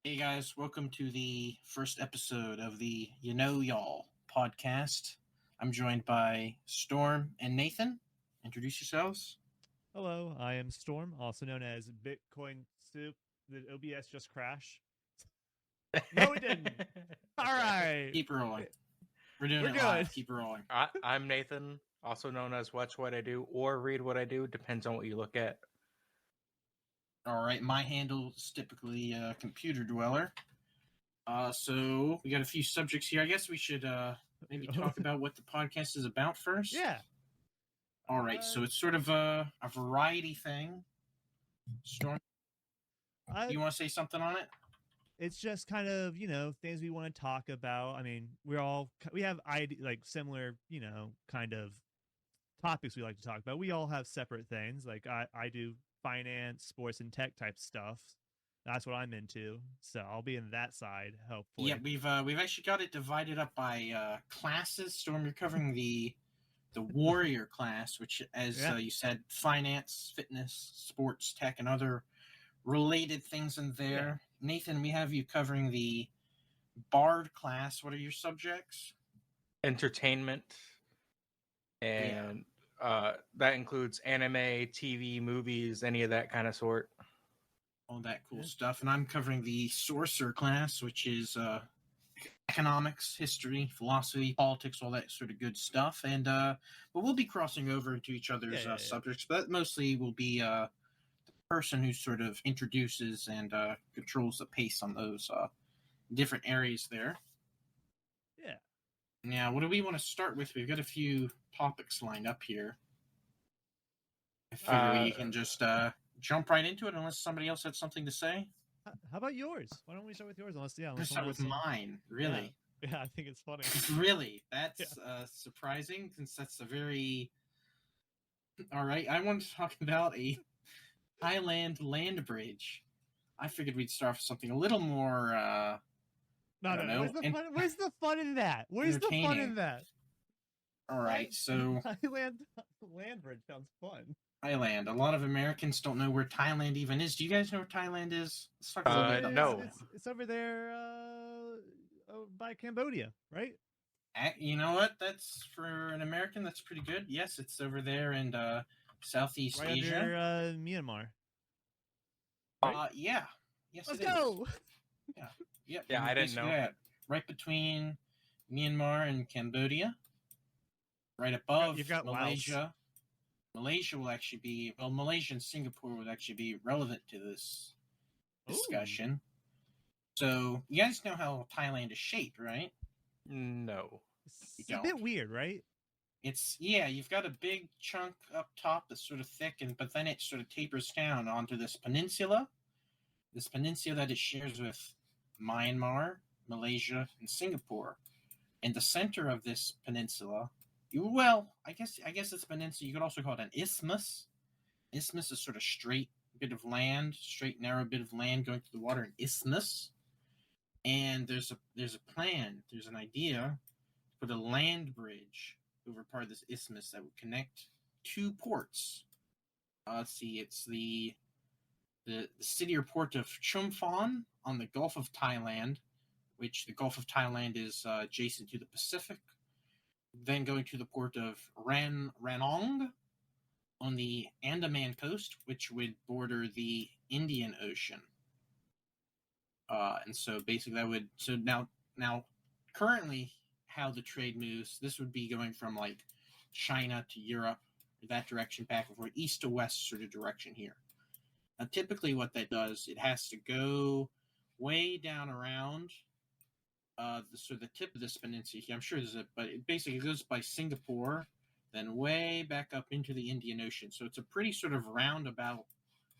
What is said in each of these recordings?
Hey guys, welcome to the first episode of the Y'all podcast. I'm joined by Storm and Nathan. Introduce yourselves. Hello, I am Storm, also known as Bitcoin Soup. The OBS just crashed. No, it didn't. All Okay. right, Keep rolling. We're doing we're it good. live. Keep rolling. I'm Nathan, also known as Watch What I Do or Read What I Do, depends on what you look at. All right, my handle is typically Computer Dweller. So we got a few subjects here. I guess we should maybe talk about what the podcast is about first. Yeah. All right, so it's sort of a variety thing. Storm, do you want to say something on it? It's just kind of things we want to talk about. I mean, we have like similar kind of topics we like to talk about. We all have separate things. Like I do finance, sports, and tech type stuff. That's what I'm into. So I'll be in that side, hopefully. Yeah, we've actually got it divided up by classes. Storm, you're covering the warrior class, which, as you said, finance, fitness, sports, tech, and other related things in there. Yeah. Nathan, we have you covering the bard class. What are your subjects? Entertainment, and that includes anime, TV, movies, any of that kind of sort. All that cool stuff. And I'm covering the sorcerer class, which is economics, history, philosophy, politics, all that sort of good stuff. And but we'll be crossing over into each other's subjects, but that mostly will be the person who sort of introduces and controls the pace on those different areas there. Yeah. Now, what do we want to start with? We've got a few topics lined up here. I figure we can just jump right into it unless somebody else had something to say. How about yours? Why don't we start with yours? Let's start with mine. Really? Yeah, I think it's funny. Really? That's surprising, since that's a very... All right, I want to talk about a Thailand land bridge. I figured we'd start with something a little more... No. Where's the fun in that? Where's the fun in that? All right, so... Thailand land bridge sounds fun. Thailand. A lot of Americans don't know where Thailand even is. Do you guys know where Thailand is? Let's talk a little bit about that. It's over there by Cambodia, right? You know what? That's, for an American, that's pretty good. Yes, it's over there in Southeast Asia. Under Myanmar. Right? Yeah. Yes, Let's go! Yeah. Yep. Yeah, I didn't know. That. Right between Myanmar and Cambodia. Right above You've got Malaysia. Laos. Malaysia will actually be... Well, Malaysia and Singapore would actually be relevant to this discussion. Ooh. So, you guys know how Thailand is shaped, right? No. It's a bit weird, right? It's... Yeah, you've got a big chunk up top that's sort of thick, but then it sort of tapers down onto this peninsula. This peninsula that it shares with Myanmar, Malaysia, and Singapore. In the center of this peninsula... Well, I guess it's peninsula. You could also call it an isthmus. Isthmus is sort of straight bit of land, straight narrow bit of land going through the water. An isthmus, and there's an idea to put a land bridge over part of this isthmus that would connect two ports. Let's see, it's the city or port of Chumphon on the Gulf of Thailand, which the Gulf of Thailand is adjacent to the Pacific. Then going to the port of Ranong on the Andaman coast, which would border the Indian Ocean. And so basically that would... So now currently how the trade moves, this would be going from like China to Europe, that direction, back and forth, east to west sort of direction here. Now typically what that does, it has to go way down around... the tip of this peninsula here, I'm sure there's but it basically goes by Singapore, then way back up into the Indian Ocean. So it's a pretty sort of roundabout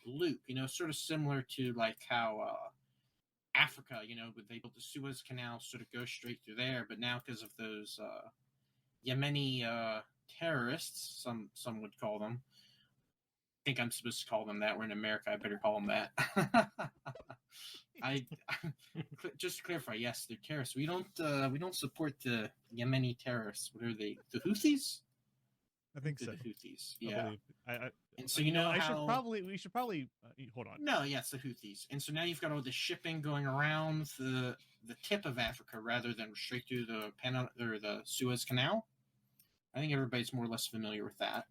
loop, sort of similar to like how Africa, they built the Suez Canal, sort of go straight through there. But now because of those Yemeni terrorists, some would call them. I think I'm supposed to call them that. We're in America. I better call them that. I just to clarify, yes, they're terrorists. We don't support the Yemeni terrorists. What are they? The Houthis? I think so. The Houthis. Yeah. I and so we should probably hold on. No, yeah, it's the Houthis. And so now you've got all this shipping going around the tip of Africa rather than straight through the the Suez Canal. I think everybody's more or less familiar with that.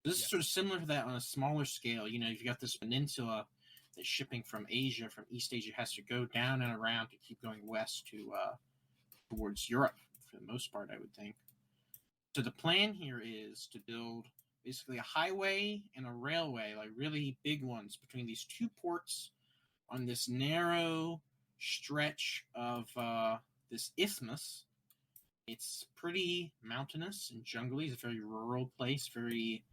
This is sort of similar to that on a smaller scale. You've got this peninsula that shipping from Asia, from East Asia, has to go down and around to keep going west towards Europe for the most part, I would think. So the plan here is to build basically a highway and a railway, like really big ones, between these two ports on this narrow stretch of this isthmus. It's pretty mountainous and jungly. It's a very rural place, very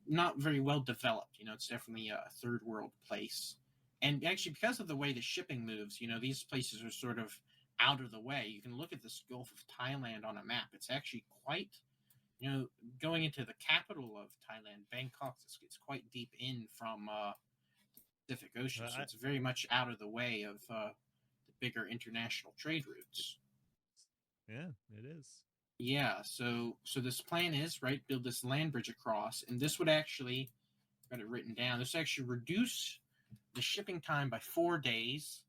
not very well developed. It's definitely a third world place. And actually, because of the way the shipping moves, these places are sort of out of the way. You can look at this Gulf of Thailand on a map. It's actually quite, going into the capital of Thailand, Bangkok, it's quite deep in from the Pacific Ocean. So it's very much out of the way of the bigger international trade routes. Yeah, it is. Yeah, so this plan is, right, build this land bridge across, and this would actually, got it written down, this would actually reduce the shipping time by 4 days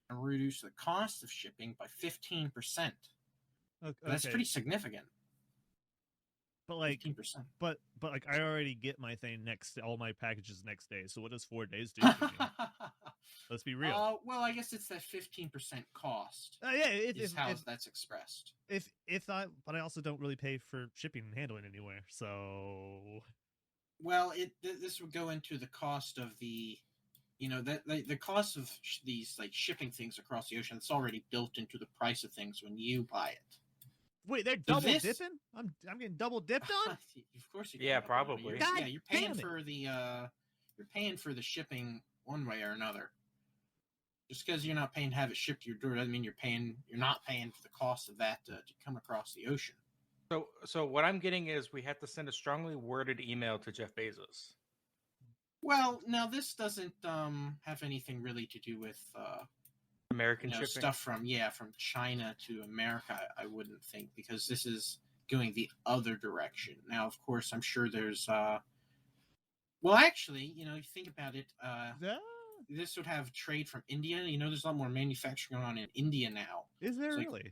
and reduce the cost of shipping by 15%. Okay. That's pretty significant. But like 15%. But like I already get my thing all my packages next day. So what does 4 days do for me? Let's be real. Well, I guess it's that 15% cost. Yeah, that's expressed. But I also don't really pay for shipping and handling anywhere. So, well, this would go into the cost of the, the cost of these like shipping things across the ocean. It's already built into the price of things when you buy it. Wait, they're double dipping? I'm getting double dipped on? Of course you can. Yeah, probably. You're paying for you're paying for the shipping one way or another. Just because you're not paying to have it shipped to your door doesn't mean you're not paying for the cost of that to come across the ocean. So what I'm getting is we have to send a strongly worded email to Jeff Bezos. Well, now this doesn't have anything really to do with American shipping stuff from China to America. I wouldn't think, because this is going the other direction. Now, of course, I'm sure there's well, actually, you think about it. This would have trade from India. There's a lot more manufacturing going on in India now. Is there really?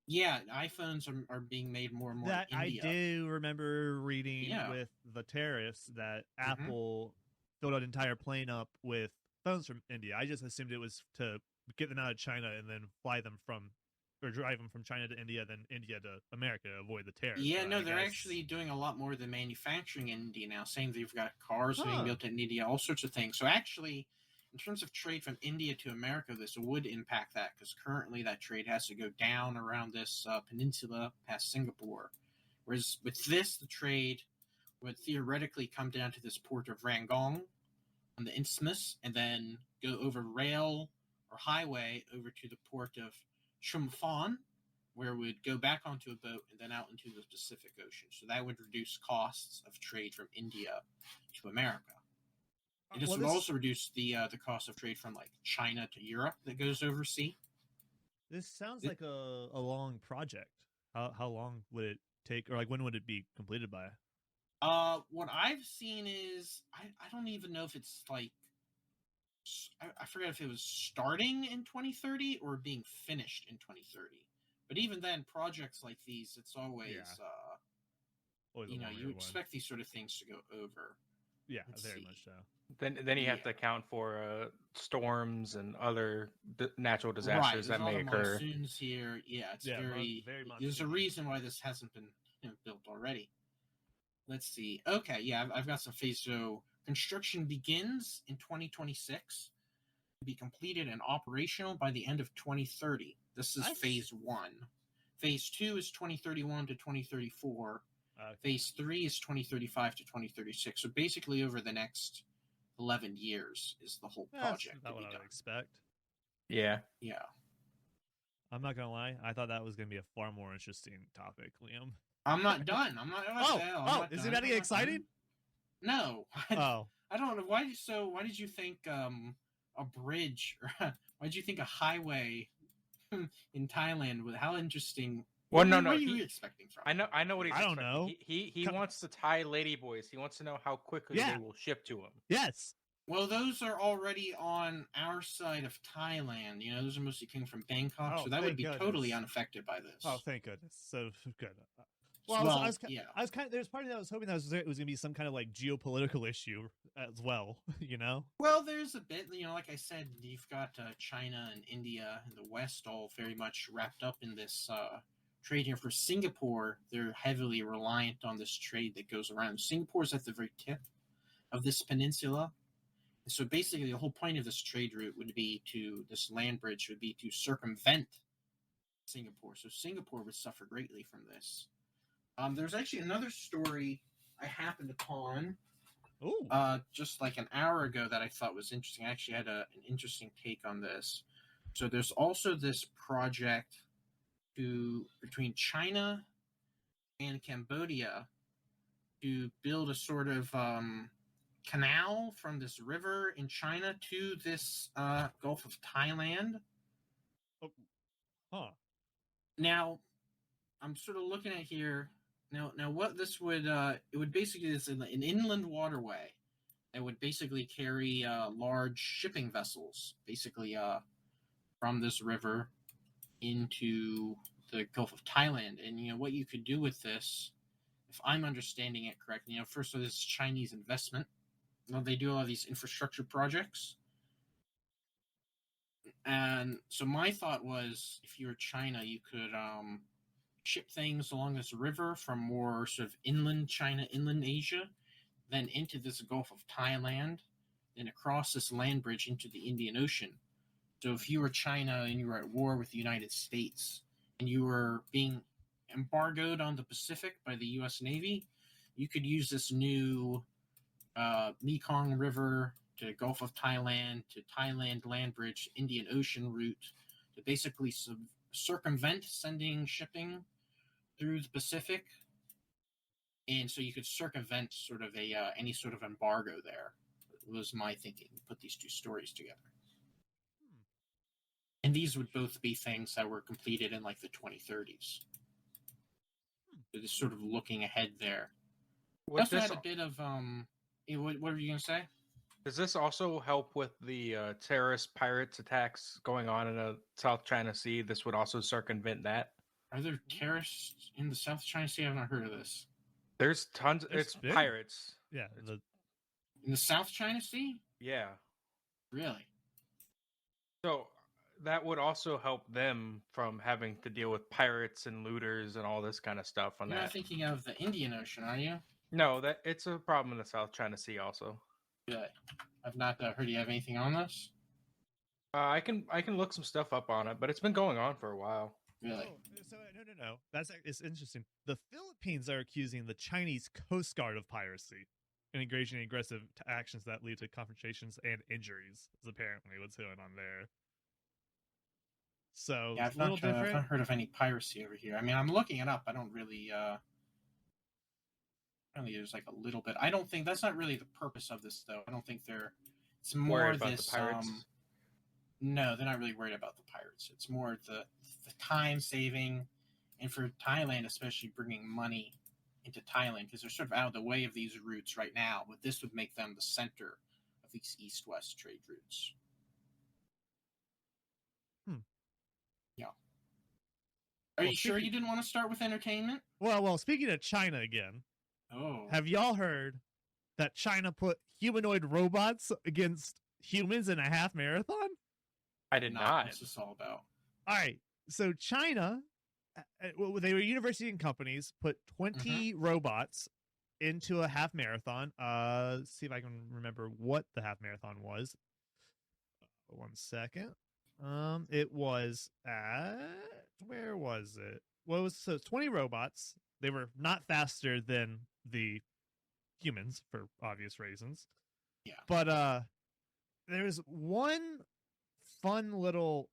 Yeah, iPhones are being made more and more in India. I do remember reading with the tariffs that Apple filled an entire plane up with phones from India. I just assumed it was to get them out of China and then fly them drive them from China to India, then India to America to avoid the tariffs. Yeah, no, they're actually doing a lot more of the manufacturing in India now. Saying they've got cars being built in India, all sorts of things. So actually, in terms of trade from India to America, this would impact that, because currently that trade has to go down around this peninsula past Singapore. Whereas with this, the trade would theoretically come down to this port of Rangong on the isthmus and then go over rail or highway over to the port of Chumphon, where we'd go back onto a boat and then out into the Pacific Ocean. So that would reduce costs of trade from India to America. And this would also reduce the cost of trade from like China to Europe that goes overseas. This sounds like a long project. How long would it take, or like when would it be completed by? What I've seen is I don't even know if it's like I forget if it was starting in 2030 or being finished in 2030. But even then, projects like these, it's always you expect these sort of things to go over. Yeah, very much so. Then you have to account for storms and other natural disasters that may occur. Monsoons here, it's very there's a reason why this hasn't been built already. Let's see. Okay, yeah, I've got some phase. So construction begins in 2026 to be completed and operational by the end of 2030. This is phase 1. Phase 2 is 2031 to 2034. Phase 3 is 2035 to 2036. So basically over the next 11 years is the whole project. That's what I would expect. Yeah. Yeah. I'm not going to lie. I thought that was going to be a far more interesting topic, Liam. I'm not done. I'm not is it getting exciting? No. I don't know. Why did you think a bridge, or why did you think a highway in Thailand with how interesting? Well, what are you expecting from? I know what he's. I don't know. He wants the Thai ladyboys. He wants to know how quickly they will ship to him. Yes. Well, those are already on our side of Thailand. You know, those are mostly coming from Bangkok, Oh, so that would thank be totally goodness. unaffected by this. Oh, thank goodness. So good. Well, Well, yeah. I was kind of, there's part of me that was hoping that it was going to be some kind of like geopolitical issue as well, you know? Well, there's a bit, you know, like I said, you've got China and India and the West all very much wrapped up in this trade here. For Singapore, they're heavily reliant on this trade that goes around. Singapore's at the very tip of this peninsula. And so basically, the whole point of this trade route would be this land bridge would be to circumvent Singapore. So Singapore would suffer greatly from this. There's actually another story I happened upon just like an hour ago that I thought was interesting. I actually had an interesting take on this. So there's also this project between China and Cambodia to build a sort of canal from this river in China to this Gulf of Thailand. Oh, huh. Now, I'm sort of looking at here. Now, what this would it would basically is an inland waterway that would basically carry large shipping vessels, basically from this river into the Gulf of Thailand. And you know what you could do with this, if I'm understanding it correctly. You know, first of all, this is Chinese investment. You know, they do all these infrastructure projects. And so my thought was, if you're China, you could ship things along this river from more sort of inland China, inland Asia, then into this Gulf of Thailand, then across this land bridge into the Indian Ocean. So if you were China and you were at war with the United States and you were being embargoed on the Pacific by the U.S. Navy, you could use this new Mekong River to Gulf of Thailand to Thailand land bridge, Indian Ocean route to basically circumvent sending shipping through the Pacific, and so you could circumvent sort of a any sort of embargo there. Was my thinking. Put these two stories together, and these would both be things that were completed in like the 2030s. So just sort of looking ahead there. We also had a bit of what were you gonna say? Does this also help with the terrorist pirates attacks going on in the South China Sea? This would also circumvent that. Are there terrorists in the South China Sea? I've not heard of this. There's tons. It's pirates. Yeah. In the South China Sea? Yeah. Really? So that would also help them from having to deal with pirates and looters and all this kind of stuff on You're that. not thinking of the Indian Ocean, are you? No, that it's a problem in the South China Sea also. Really? I've not heard you have anything on this. I can look some stuff up on it, but it's been going on for a while. Really? Oh, so no. It's interesting. The Philippines are accusing the Chinese Coast Guard of piracy and engaging in aggressive actions that lead to confrontations and injuries. Is apparently what's going on there. So yeah, it's a little different. I've not heard of any piracy over here. I mean, I'm looking it up. I don't really. Only there's like a little bit. I don't think that's not really the purpose of this, though. I don't think they're. It's more worried about this. The pirates? No, they're not really worried about the pirates. It's more the time saving, and for Thailand, especially bringing money into Thailand because they're sort of out of the way of these routes right now. But this would make them the center of these east-west trade routes. Yeah. Are you sure you didn't want to start with entertainment? Well, speaking of China again. Oh. Have y'all heard that China put humanoid robots against humans in a half marathon? I did not. What's this all about? All right. So China, they were university and companies, put 20 robots into a half marathon. Let's see if I can remember what the half marathon was. 1 second. It was at, where was it? Well, so 20 robots. They were not faster than the humans for obvious reasons. Yeah. But there's one fun little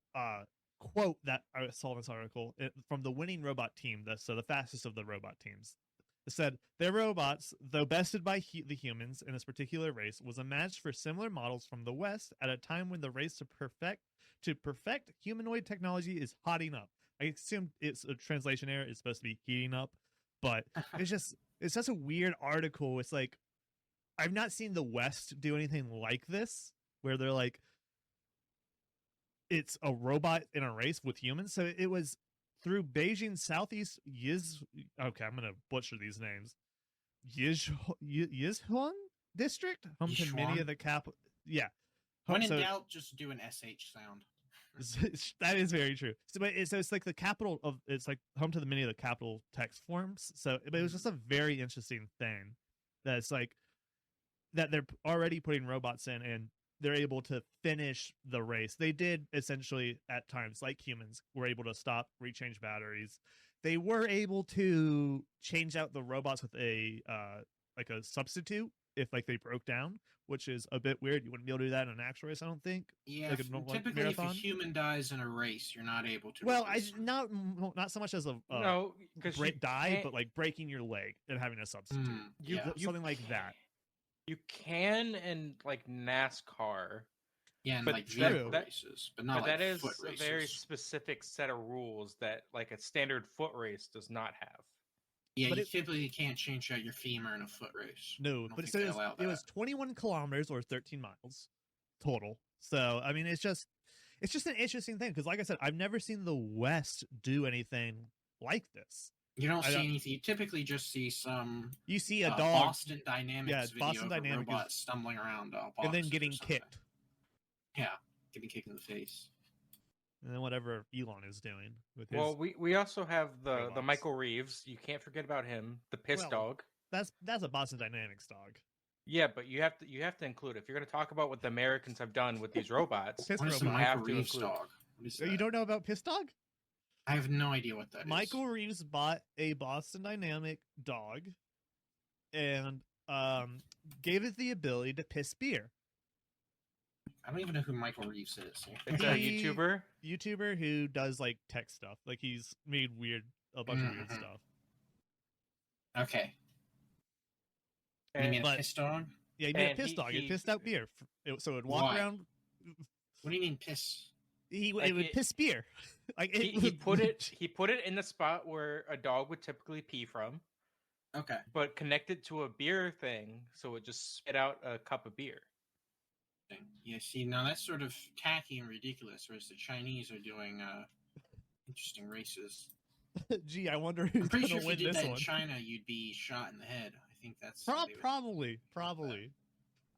quote that I saw in this article from the winning robot team, so the fastest of the robot teams. It said, their robots, though bested by the humans in this particular race, was a match for similar models from the West at a time when the race to perfect humanoid technology is hotting up. I assume it's a translation error. It's supposed to be heating up, but it's just a weird article. It's like I've not seen the West do anything like this, where they're like, it's a robot in a race with humans. So it was through Beijing Southeast Okay, I'm gonna butcher these names. Yizhuang district, home to many Yizhuang? of the capital. Yeah, When in so doubt, just do an SH sound. that is very true. So, so it's like the capital of, it's like home to the many of the capital text forms. So, but it was just a very interesting thing that's like that they're already putting robots in, and they're able to finish the race. They did essentially at times, like humans, were able to stop, rechange batteries. They were able to change out the robots with a like a substitute if like they broke down, which is a bit weird. You wouldn't be able to do that in an actual race, I don't think. Yeah, Like a normal, like, typically if a marathon. human dies in a race, you're not able to. Well, replace them. not so much as a No, because die, but like breaking your leg and having a substitute. Yeah. Something like that. You can in like NASCAR. Yeah, and But like true. vehicle races, but not But like that is foot a races. very specific set of rules that like a standard foot race does not have. Yeah, but you it- typically can't change out your femur in a foot race. No, I don't but think so they it was, allow it was that. 21 kilometers or 13 miles total. So I mean, it's just an interesting thing because, like I said, I've never seen the West do anything like this. You don't I see don't- anything. You typically just see some You see a dog Boston Dynamics Yeah, video Boston of Dynamics a robot stumbling around and then boxes or getting something. kicked, Yeah, getting kicked in the face. and then whatever Elon is doing with his. Well, we also have the robots. Michael Reeves. You can't forget about him. The piss Well, dog. That's a Boston Dynamics dog. Yeah, but you have to include, if you're going to talk about what the Americans have done with these robots. Piss What is the robot. Michael have to Reeves include. dog? What is You that? don't know about Piss Dog? I have no idea what that is. Michael Reeves bought a Boston Dynamic dog and gave it the ability to piss beer. I don't even know who Michael Reeves is. It's a He- YouTuber. YouTuber who does like tech stuff. Like he's made a bunch of weird Mhm. stuff. Okay. You And mean a But- piss dog? Yeah, he made a And piss he- dog. It he- pissed out beer. So it would walk Why? around. What do you mean piss? It Like would it- piss beer. Like it he would- put it in the spot where a dog would typically pee from, Okay. but connected to a beer thing, so it just spit out a cup of beer. Yeah, see, now that's sort of tacky and ridiculous, whereas the Chinese are doing interesting races. Gee, I wonder I'm who's pretty gonna sure if you win did this that in one. China, you'd be shot in the head. I think that's how they would- Probably.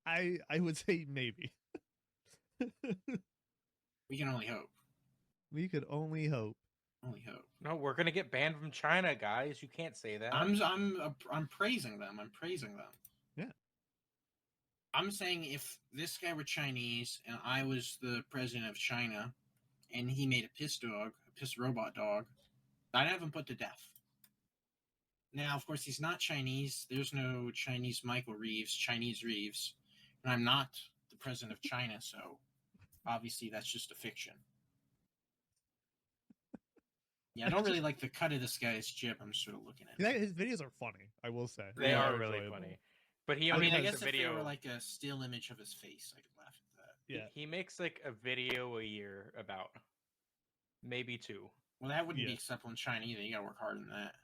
I would say maybe. We can only hope. We could only hope. Only hope. No, we're gonna get banned from China, guys. You can't say that. I'm praising them. I'm praising them. Yeah. I'm saying if this guy were Chinese and I was the president of China, and he made a piss robot dog, I'd have him put to death. Now, of course, he's not Chinese. There's no Chinese Michael Reeves, Chinese Reeves, and I'm not the president of China, so obviously that's just a fiction. Yeah, I don't really like the cut of this guy's jib. I'm sort of looking at it. His videos are funny. I will say They are really enjoyable. funny. But he I only mean, I makes guess a if video. they were like a still image of his face, I could laugh at that. Yeah. He makes like a video a year about, maybe two. Well, that wouldn't Yeah. be acceptable in China either. You gotta work harder than that.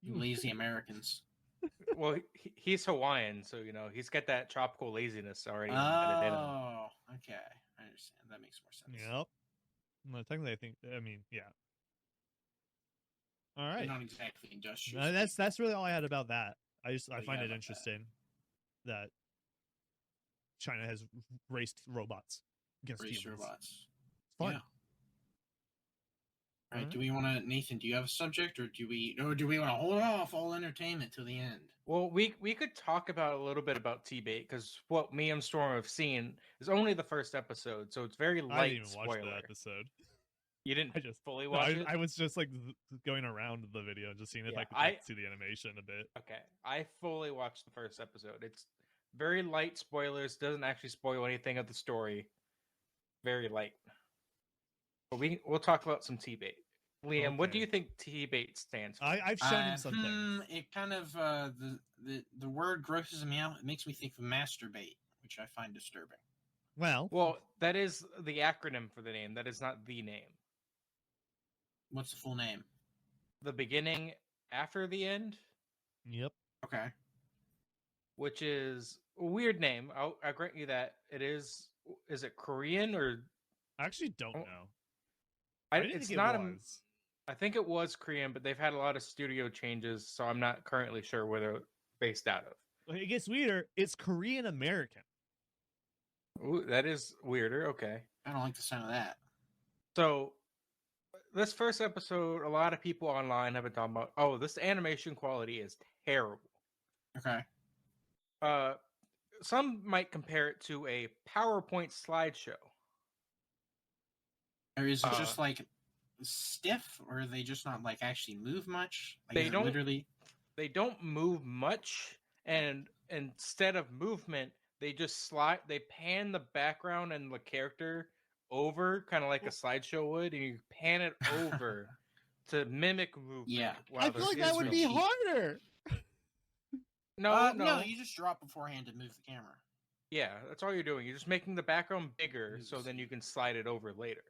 You lazy Americans. Well, he's Hawaiian, so he's got that tropical laziness already embedded in him. Oh, okay. I understand. That makes more sense. Yep. No, technically, I mean, yeah. All They're right. not exactly industrial. That's really all I had about that. I What do you find got it about interesting that China has raced robots against race humans. robots. It's fun. Yeah. All right. Alright. Do we want to, Nathan? Do you have a subject, or do we want to hold off all entertainment till the end? Well, we could talk about a little bit about TBATE because what me and Storm have seen is only the first episode, so it's very I light didn't even watch spoiler. the episode. You didn't I just fully No, watch it. I was just like going around the video and just seeing if Yeah, I could I- see the animation a bit. Okay, I fully watched the first episode. It's very light spoilers. Doesn't actually spoil anything of the story. Very light. But we'll talk about some TBATE. Liam, what do Okay. you think TBATE stands for? I've shown him some things. It kind of the word grosses me out. It makes me think of masturbate, which I find disturbing. Well, Well, that is the acronym for the name. That is not the name. What's the full name? The beginning after the end. yep. Okay. which is a weird name. I'll grant you that it is. Is it Korean or I actually don't Oh, know. I didn't it's think it not was. I think it was Korean, but they've had a lot of studio changes, so I'm not currently sure where they're based out of. It gets weirder. It's Korean American. Ooh, that is weirder. Okay. I don't like the sound of that. So this first episode, a lot of people online have been talking about, oh, this animation quality is terrible. Okay. Some might compare it to a PowerPoint slideshow. Or is it just like stiff, or they just not like actually move much? Like, They is it don't- literally. They don't move much, and instead of movement, they just they pan the background and the character over, kind of like a slideshow would, and you pan it over to mimic movement. Yeah. I feel like that would be cheap. harder. No, No, you just drop beforehand to move the camera. Yeah, that's all you're doing. You're just making the background bigger, so then Oops. you can slide it over later.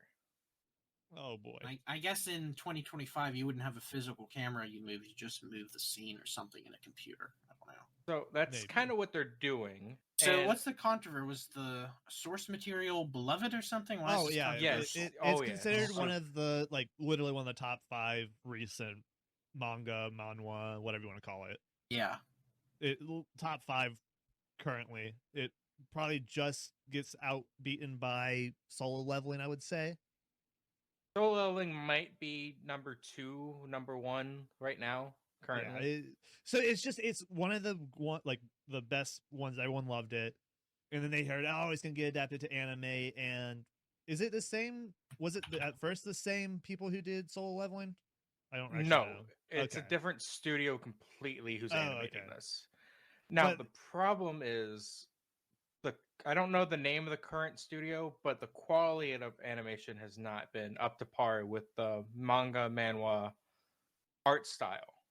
Oh boy. I guess in 2025 you wouldn't have a physical camera you move. You just move the scene or something in a computer. I don't know. So that's Maybe. kind of what they're doing. So And what's the controversy? Was the source material beloved or something? Why is Oh this yeah, Yes. controversial? it's Oh, yeah. considered So- one of the literally one of the top 5 recent manhwa, whatever you want to call it. Yeah. Top 5 currently. It probably just gets outbeaten by Solo Leveling, I would say. Solo Leveling might be number 2, number 1 right now, currently. Yeah, so it's one of the the best ones. Everyone loved it, and then they heard, oh, it's gonna get adapted to anime. And is it the same? Was it at first the same people who did Solo Leveling? I don't actually No, know. it's a Okay. different studio completely who's Oh, animating okay. this. Now But- the problem is I don't know the name of the current studio, but the quality of animation has not been up to par with the manga manhwa art style.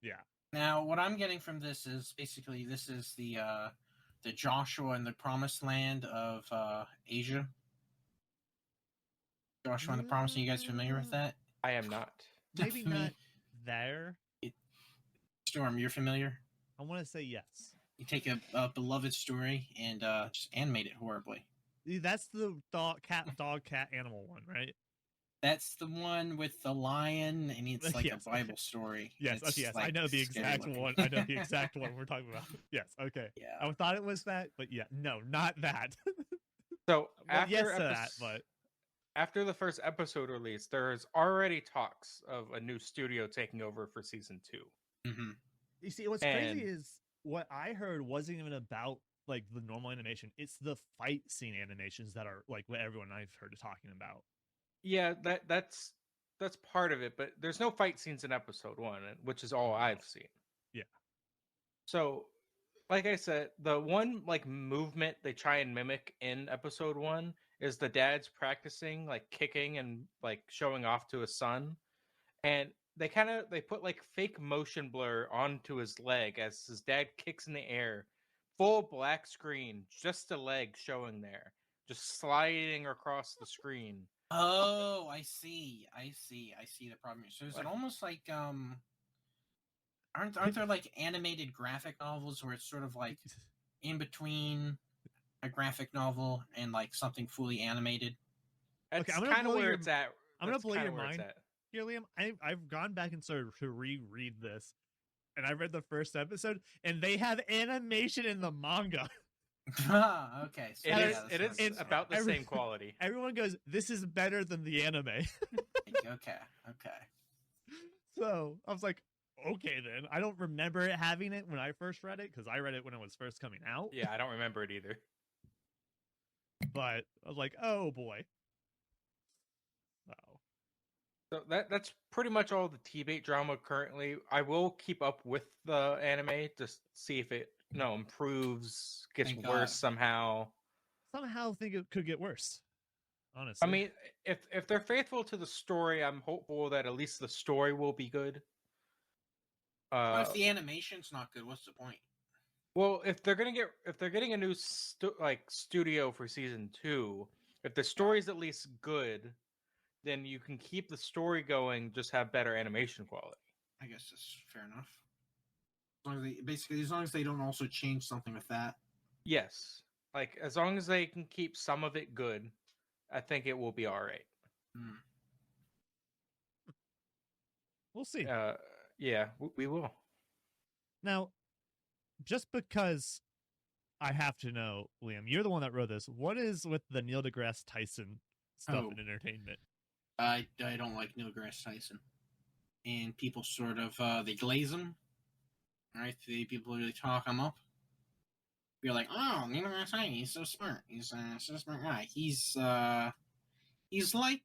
Yeah. Now, what I'm getting from this is basically this is the Joshua and the Promised Land of Asia. Joshua and the Promised Land. You guys familiar with that? I am not. Maybe For me, not there. Storm, you're familiar? I want to say yes. You take a beloved story and just animate it horribly. That's the dog cat animal one, right? That's the one with the lion, and it's like Yes. a Bible story. Yes. It's, Okay. Yes. I like, know the scary exact looking. one. I know the exact one we're talking about. Yes. Okay. Yeah. I thought it was that, but yeah, no, not that. So Well, after yes to that, but after the first episode release, there's already talks of a new studio taking over for season 2. Mm-hmm. you see, what's And- crazy is what I heard wasn't even about like the normal animation. It's the fight scene animations that are like what everyone I've heard is talking about. Yeah, that's part of it, but there's no fight scenes in episode 1, which is all I've seen. Yeah. So, like I said, the one like movement they try and mimic in episode 1 is the dad's practicing like kicking and like showing off to his son, and they put like fake motion blur onto his leg as his dad kicks in the air, full black screen, just a leg showing there, just sliding across the screen. Oh, I see the problem. So is it almost like aren't there like animated graphic novels where it's sort of like in between a graphic novel and like something fully animated? That's I'm gonna kind of blow where your- it's at. I'm gonna That's blow kinda your where it's mind. at. Here, Liam, I've gone back and started to reread this, and I read the first episode, and they have animation in the manga. Ah, okay. So It yeah, is. that's It not is good. about the Every- same quality. Everyone goes, "This is better than the anime." Okay. So I was like, "Okay, then." I don't remember it having it when I first read it because I read it when it was first coming out. Yeah, I don't remember it either. But I was like, "Oh boy." So So that's pretty much all the TBATE drama currently. I will keep up with the anime to see if it improves, gets Thank worse God. somehow. somehow think it could get worse. Honestly, I mean, if they're faithful to the story, I'm hopeful that at least the story will be good. Well, if the animation's not good, what's the point? Well, if they're getting a new studio for season 2, if the story's at least good, then you can keep the story going. Just have better animation quality. I guess that's fair enough. As long as they don't also change something with that. Yes. Like, as long as they can keep some of it good, I think it will be all right. Hmm. We'll see. Yeah, we will. Now, just because I have to know, Liam, you're the one that wrote this. What is with the Neil deGrasse Tyson stuff Oh. in entertainment? I don't like Neil deGrasse Tyson, and people sort of they glaze him, right? People really talk him up. You're like, oh, Neil deGrasse Tyson, he's so smart. He's such a smart guy. He's like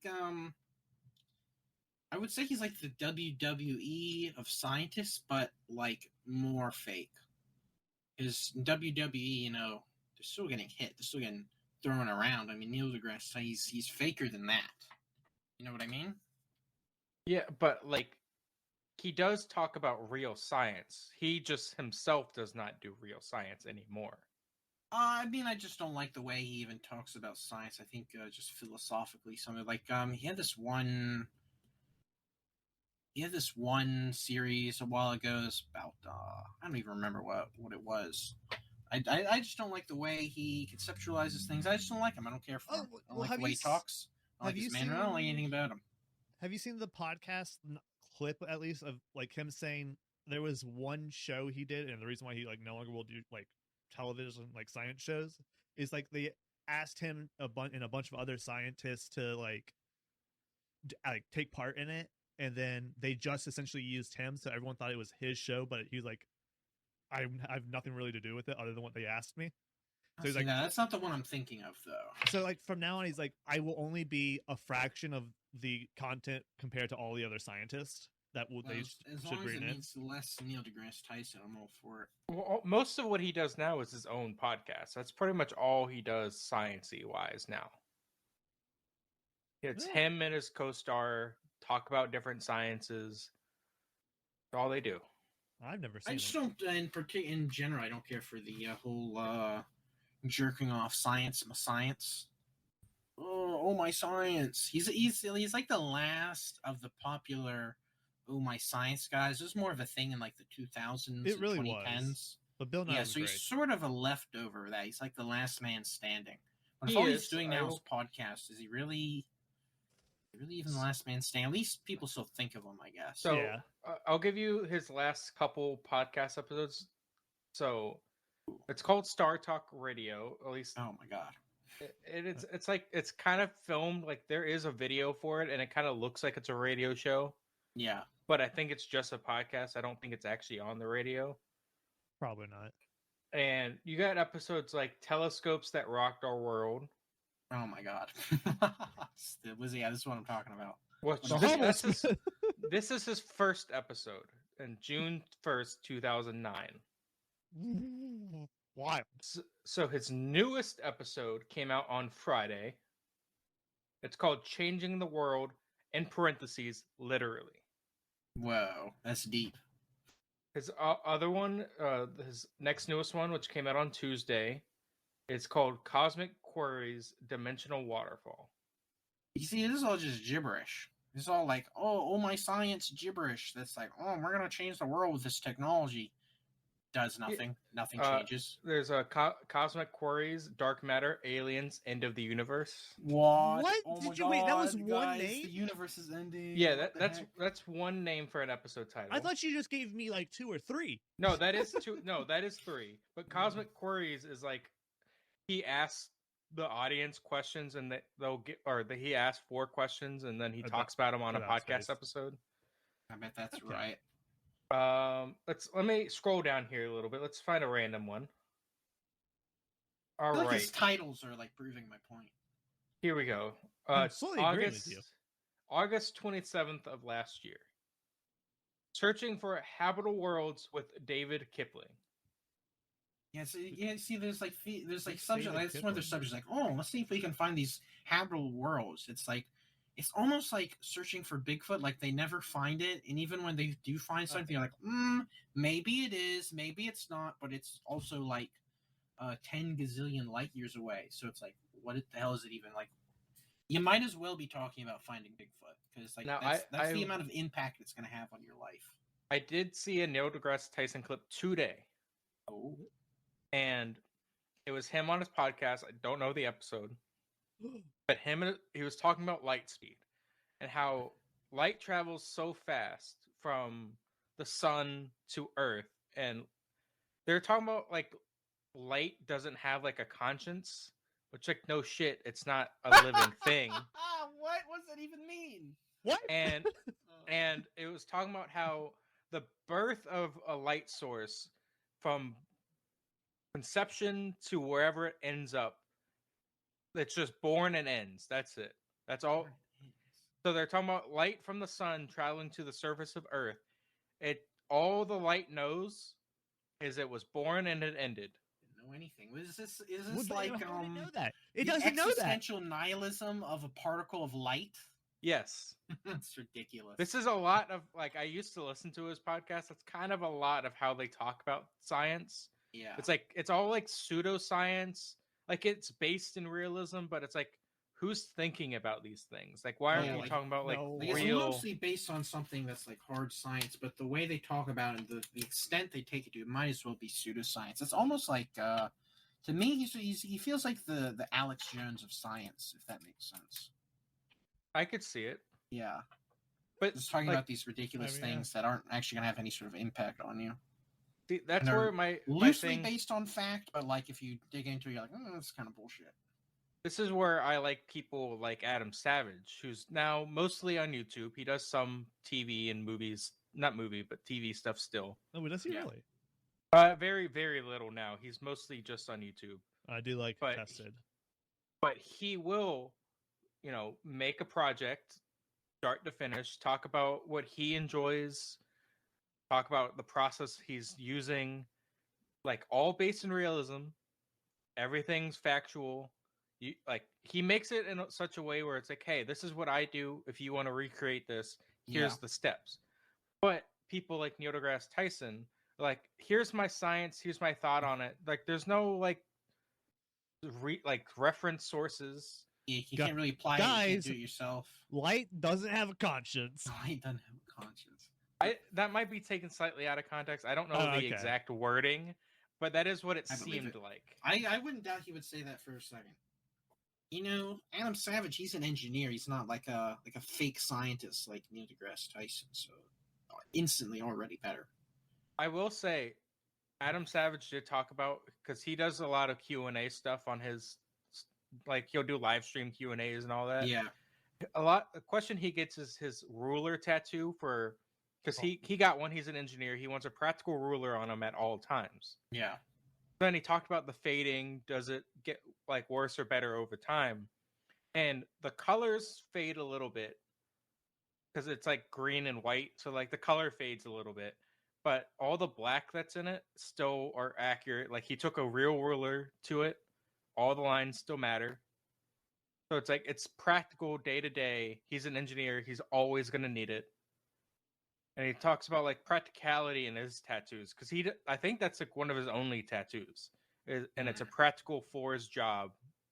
I would say he's like the WWE of scientists, but like more fake. Because WWE, they're still getting hit. They're still getting thrown around. I mean, Neil deGrasse Tyson, he's faker than that. You know what I mean? Yeah, but like, he does talk about real science. He just himself does not do real science anymore. I mean, I just don't like the way he even talks about science. I think just philosophically, something like he had this one series a while ago. It's about I don't even remember what it was. I just don't like the way he conceptualizes things. I just don't like him. I don't care for him. I don't like the way he talks. I don't like his manner. I don't like anything about him. Have you seen the podcast clip, at least, of like him saying there was one show he did, and the reason why he like no longer will do like television like science shows is like they asked him and a bunch of other scientists to like take part in it, and then they just essentially used him, so everyone thought it was his show, but he was like, I have nothing really to do with it other than what they asked me. So he's like, no, that's not the one I'm thinking of, though. So like from now on, he's like, I will only be a fraction of the content compared to all the other scientists that will as long as it means less Neil deGrasse Tyson, I'm all for it. Well, most of what he does now is his own podcast. That's pretty much all he does sciencey wise now. It's him and his co-star talk about different sciences. That's all they do. I've never seen. I just don't, in general, I don't care for the whole jerking off science. Oh my science. He's like the last of the popular my science guys. It was more of a thing in like the 2000s. It really 2010s. Was. But Bill Nye was so great. He's sort of a leftover of that. He's like the last man standing. But all he's doing now is podcast. Is he really even the last man standing? At least people still think of him, I guess. So yeah. I'll give you his last couple podcast episodes. So it's called Star Talk Radio. At least. Oh my god. It's like it's kind of filmed like there is a video for it, and it kind of looks like it's a radio show. Yeah. But I think it's just a podcast. I don't think it's actually on the radio. Probably not. And you got episodes like Telescopes That Rocked Our World. Oh my god. This is what I'm talking about. This is his first episode in June 1st, 2009. Wild. So his newest episode came out on Friday. It's called Changing the World, in parentheses, literally. Whoa, that's deep. His other one, his next newest one, which came out on Tuesday, it's called Cosmic Queries Dimensional Waterfall. You see, this is all just gibberish. It's all like, oh my science gibberish. That's like, oh, we're going to change the world with this technology. Does nothing. Nothing changes. There's a Cosmic Queries, Dark Matter, Aliens, End of the Universe. What? Oh Did you wait? That was one name. The universe is ending. Yeah, that's one name for an episode title. I thought you just gave me like 2 or 3. No, that is 2. No, that is 3. But Cosmic Queries is like he asks the audience questions, and he asks 4 questions, and then he talks about them on a podcast episode. I bet that's right. Let me scroll down here a little bit. Let's find a random one. All right. His titles are like proving my point. Here we go. August 27th of last year. Searching for Habitable Worlds with David Kipling. Yeah, see, there's subject. That's one of their subjects. Like, oh, let's see if we can find these habitable worlds. It's like, it's almost like searching for Bigfoot. Like they never find it, and even when they do find something, you're like, maybe it is, maybe it's not, but it's also like 10 gazillion light years away. So it's like, what the hell is it even like? You might as well be talking about finding Bigfoot because like that's the amount of impact it's going to have on your life. I did see a Neil deGrasse Tyson clip today, Oh, and it was him on his podcast. I don't know the episode, but he was talking about light speed and how light travels so fast from the sun to Earth, and they're talking about like light doesn't have like a conscience, which like no shit, it's not a living thing. What does that even mean? What? And it was talking about how the birth of a light source from conception to wherever it ends up, it's just born and ends. That's it. That's all. So they're talking about light from the sun traveling to the surface of Earth. It all the light knows is it was born and it ended. Didn't know anything. Is this Well, like how would it know that? the It doesn't know that. existential nihilism of a particle of light? Yes. That's ridiculous. This is a lot of like I used to listen to his podcast. That's kind of a lot of how they talk about science. Yeah. It's like it's all like pseudoscience. Like it's based in realism, but it's like who's thinking about these things? Like why aren't Yeah, we like, talking about like no. Like, it's real mostly based on something that's like hard science, but the way they talk about it, and the extent they take it to, it might as well be pseudoscience. It's almost like, to me, he feels like the Alex Jones of science, if that makes sense. I could see it. Yeah, But just talking like, about these ridiculous I mean, things that aren't actually going to have any sort of impact on you. see, that's And they're where my loosely thing. based on fact, but like if you dig into it, you're like, oh, that's kind of bullshit. This is where I like people like Adam Savage, who's now mostly on YouTube. He does some TV and movies, not movie, but TV stuff still. Oh, does he Yeah. really? Very, very little now. He's mostly just on YouTube. I do like But- Tested. But he will, make a project, start to finish, talk about what he enjoys, talk about the process he's using, like all based in realism. Everything's factual. He makes it in such a way where it's like, hey, this is what I do. If you want to recreate this, here's the steps. But people like Neil deGrasse Tyson, like, here's my science, here's my thought on it. Like, there's no reference sources. You Gu- can't really apply it. You guys- can't do it yourself. Light doesn't have a conscience. I don't have a conscience. That might be taken slightly out of context. I don't know Oh, the okay. exact wording, but that is what it I believe seemed it. like. I wouldn't doubt he would say that for a second. Adam Savage, he's an engineer. He's not like a fake scientist like Neil deGrasse Tyson. So instantly already better. I will say, Adam Savage did talk about, because he does a lot of Q&A stuff on his, like he'll do live stream Q&As and all that. Yeah. The question he gets is his ruler tattoo because he got one. He's an engineer. He wants a practical ruler on him at all times. Yeah. Then he talked about the fading. Does it get like worse or better over time? And the colors fade a little bit because it's like green and white. So like the color fades a little bit, but all the black that's in it still are accurate. Like he took a real ruler to it. All the lines still matter. So it's like it's practical day to day. He's an engineer. He's always going to need it. And he talks about like practicality in his tattoos because I think that's like one of his only tattoos, and it's a practical for his job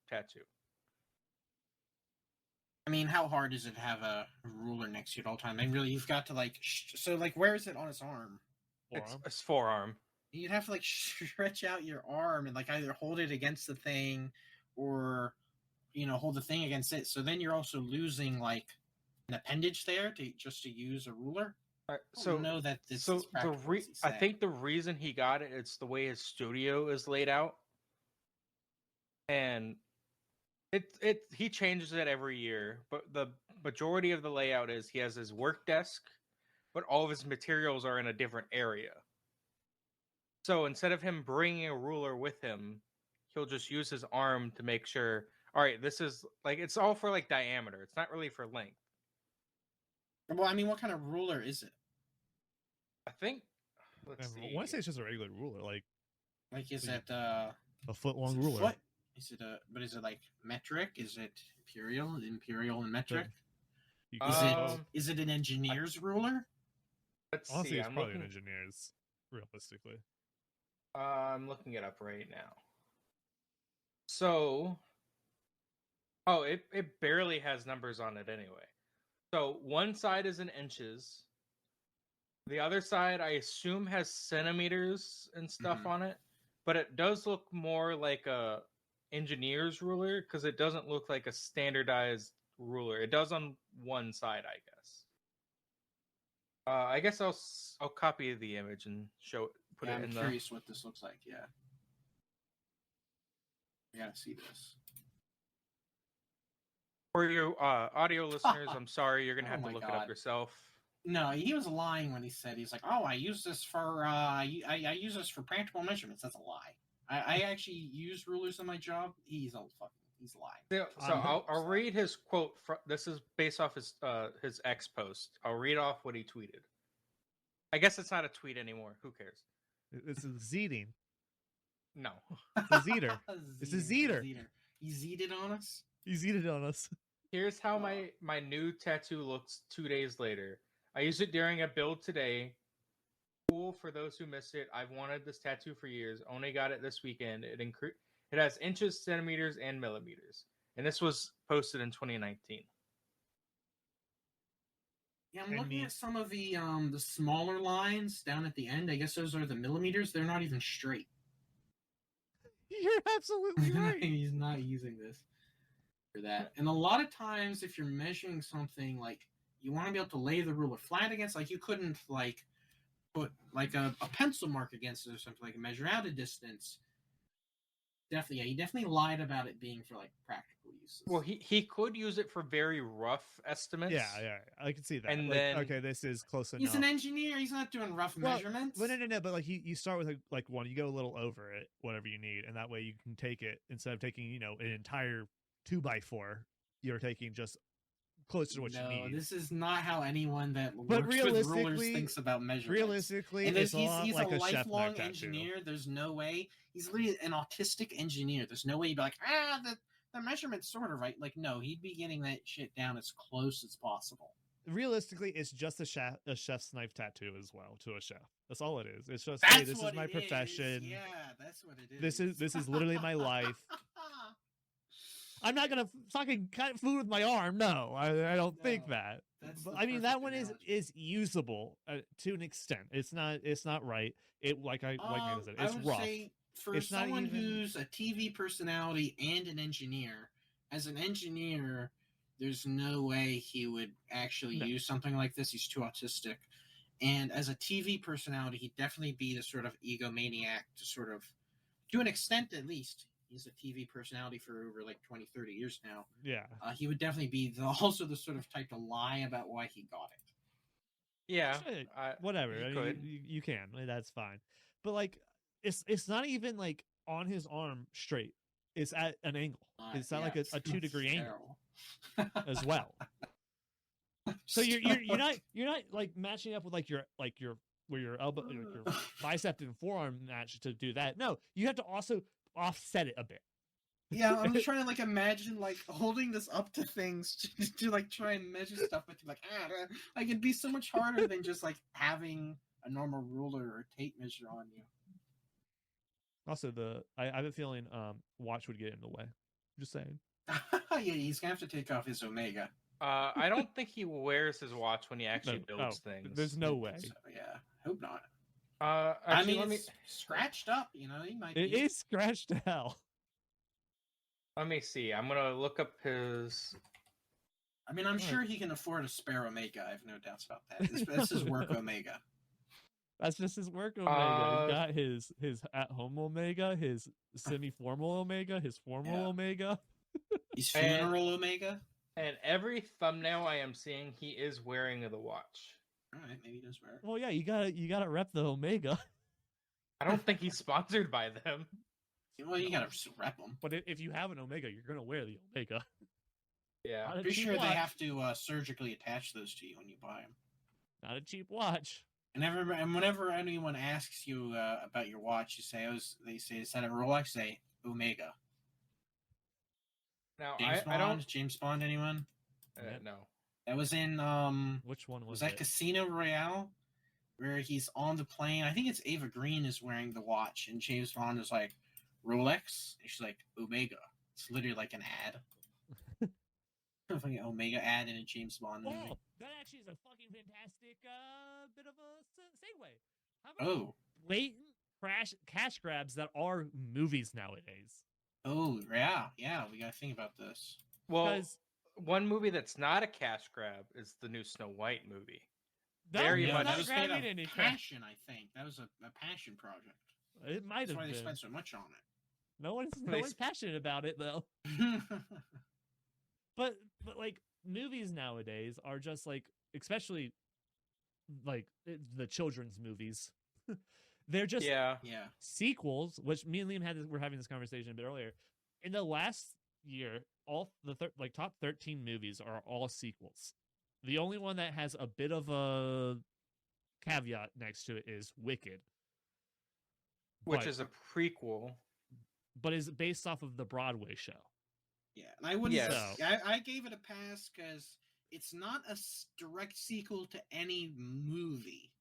tattoo. I mean, how hard is it to have a ruler next to you at all time? And really, you've got to where is it on his arm? Forearm. It's forearm. You'd have to like stretch out your arm and like either hold it against the thing or hold the thing against it. So then you're also losing like an appendage there to use a ruler. So know that this so is practical, as he I said. think the reason he got it, it's the way his studio is laid out, and he changes it every year. But the majority of the layout is he has his work desk, but all of his materials are in a different area. So instead of him bringing a ruler with him, he'll just use his arm to make sure. All right, this is like it's all for like diameter. It's not really for length. Well, I mean, what kind of ruler is it? I think. Let's I see. want to say it's just a regular ruler, like Like, is Like, it a foot is long it ruler. foot? Is it like metric? Is it imperial and metric? You Is could- Um, is it an engineer's ruler? Let's honestly, see. it's I'm probably looking. an engineer's, realistically. I'm looking it up right now. So, it barely has numbers on it anyway. So one side is in inches, The other side, I assume, has centimeters and stuff Mhm. on it, but it does look more like a engineer's ruler because it doesn't look like a standardized ruler. It does on one side, I guess. I guess I'll copy the image and put Yeah, it I'm in the. curious what this looks like. Yeah, I gotta see this. For your audio listeners, I'm sorry, you're gonna Oh have to my look it up God. yourself. No, he was lying when he said he's like, oh, I use this for I use this for practical measurements. That's a lie. I actually use rulers in my job. He's lying. So Um, I'll read his quote. This is based off his X post. I'll read off what he tweeted. I guess it's not a tweet anymore. Who cares? This is Zeeting. No. It's a Zeeter. It's a Zeeter. He zeeted on us. He Zeeted on us. Here's how my new tattoo looks 2 days later. I used it during a build today. Cool for those who missed it. I've wanted this tattoo for years. Only got it this weekend. It has inches, centimeters, and millimeters. And this was posted in 2019. Yeah, I'm looking at some of the smaller lines down at the end. I guess those are the millimeters. They're not even straight. You're absolutely right. He's not using this for that. And a lot of times, if you're measuring something, like you want to be able to lay the ruler flat against, like you couldn't like put like a pencil mark against it or something, like measure out a distance. Definitely, yeah, he definitely lied about it being for like practical uses. Well, he could use it for very rough estimates. Yeah, I can see that. And like, then okay, this is close enough. He's an engineer. He's not doing rough measurements. But no. But like you start with like one, you go a little over it, whatever you need, and that way you can take it instead of taking an entire 2x4. You're taking just closer to what you need. This is not how anyone that works with rulers thinks about measurements. Realistically, and he's like a lifelong engineer. There's no way he's literally an autistic engineer. There's no way he'd be like, the measurement's sort of right. Like, no, he'd be getting that shit down as close as possible. Realistically, it's just a chef's knife tattoo as well to a chef. That's all it is. It's just, that's hey, this is my profession. Yeah, that's what it is. This is literally my life. I'm not gonna fucking cut food with my arm. No, I don't think that. But, I mean, that one is usable to an extent. It's not right. It like I said, it's rough. Say for someone who's a TV personality and an engineer, as an engineer, there's no way he would actually use something like this. He's too autistic. And as a TV personality, he'd definitely be the sort of egomaniac to sort of, to an extent at least. He's a TV personality for over like 20, 30 years now. Yeah. He would definitely be also the sort of type to lie about why he got it. Yeah. Whatever. You can. That's fine. But like, it's not even like on his arm straight. It's at an angle. It's not like a 2-degree angle as well. So you're not like matching up with your where your elbow, your bicep and forearm match to do that. No, you have to also offset it a bit. Yeah, I'm just trying to like imagine like holding this up to things to like try and measure stuff, but like it'd be so much harder than just like having a normal ruler or tape measure on you. Also, I have a feeling watch would get in the way. Just saying. Yeah, he's gonna have to take off his Omega. I don't think he wears his watch when he actually builds things. There's no way. So, yeah, hope not. Actually, it's scratched up. He might. It is scratched to hell. Let me see. I'm gonna look up his. I mean, I'm sure he can afford a spare Omega. I have no doubts about that. That's his work Omega. That's just his work Omega. He's got his at-home Omega, his semi-formal Omega, his formal Omega. His funeral Omega. And every thumbnail I am seeing, he is wearing the watch. All right, maybe he does wear it. Well, yeah, you gotta rep the Omega. I don't think he's sponsored by them. Well, you gotta rep them. But if you have an Omega, you're gonna wear the Omega. Yeah, I'm pretty sure they have to surgically attach those to you when you buy them. Not a cheap watch. And whenever anyone asks you about your watch, you say, they say, is that a Rolex? Say Omega. Now, I don't. James Bond, anyone? No. That was in which one was that it? Casino Royale, where he's on the plane. I think it's Ava Green is wearing the watch, and James Bond is like Rolex, and she's like Omega. It's literally like an ad. Fucking Omega ad in a James Bond movie. Oh, that actually is a fucking fantastic bit of a segue. How about Oh. blatant cash grabs that are movies nowadays? Oh, yeah, we gotta think about this. Well, Because one movie that's not a cash grab is the new Snow White movie. that Very was much- not that was made grabbing of anything. passion, I think. That was a passion project. It might That's have why they been. spent so much on No one's passionate about it though. it. But like movies nowadays are just like, especially like the children's movies. They're just Yeah. Yeah. sequels, which me and Liam were having this conversation a bit earlier. In the last year, all the top 13 movies are all sequels. The only one that has a bit of a caveat next to it is Wicked, Which But- is a prequel. but is based off of the Broadway show. Yeah. And I wouldn't Yes. I gave it a pass because it's not a direct sequel to any movie.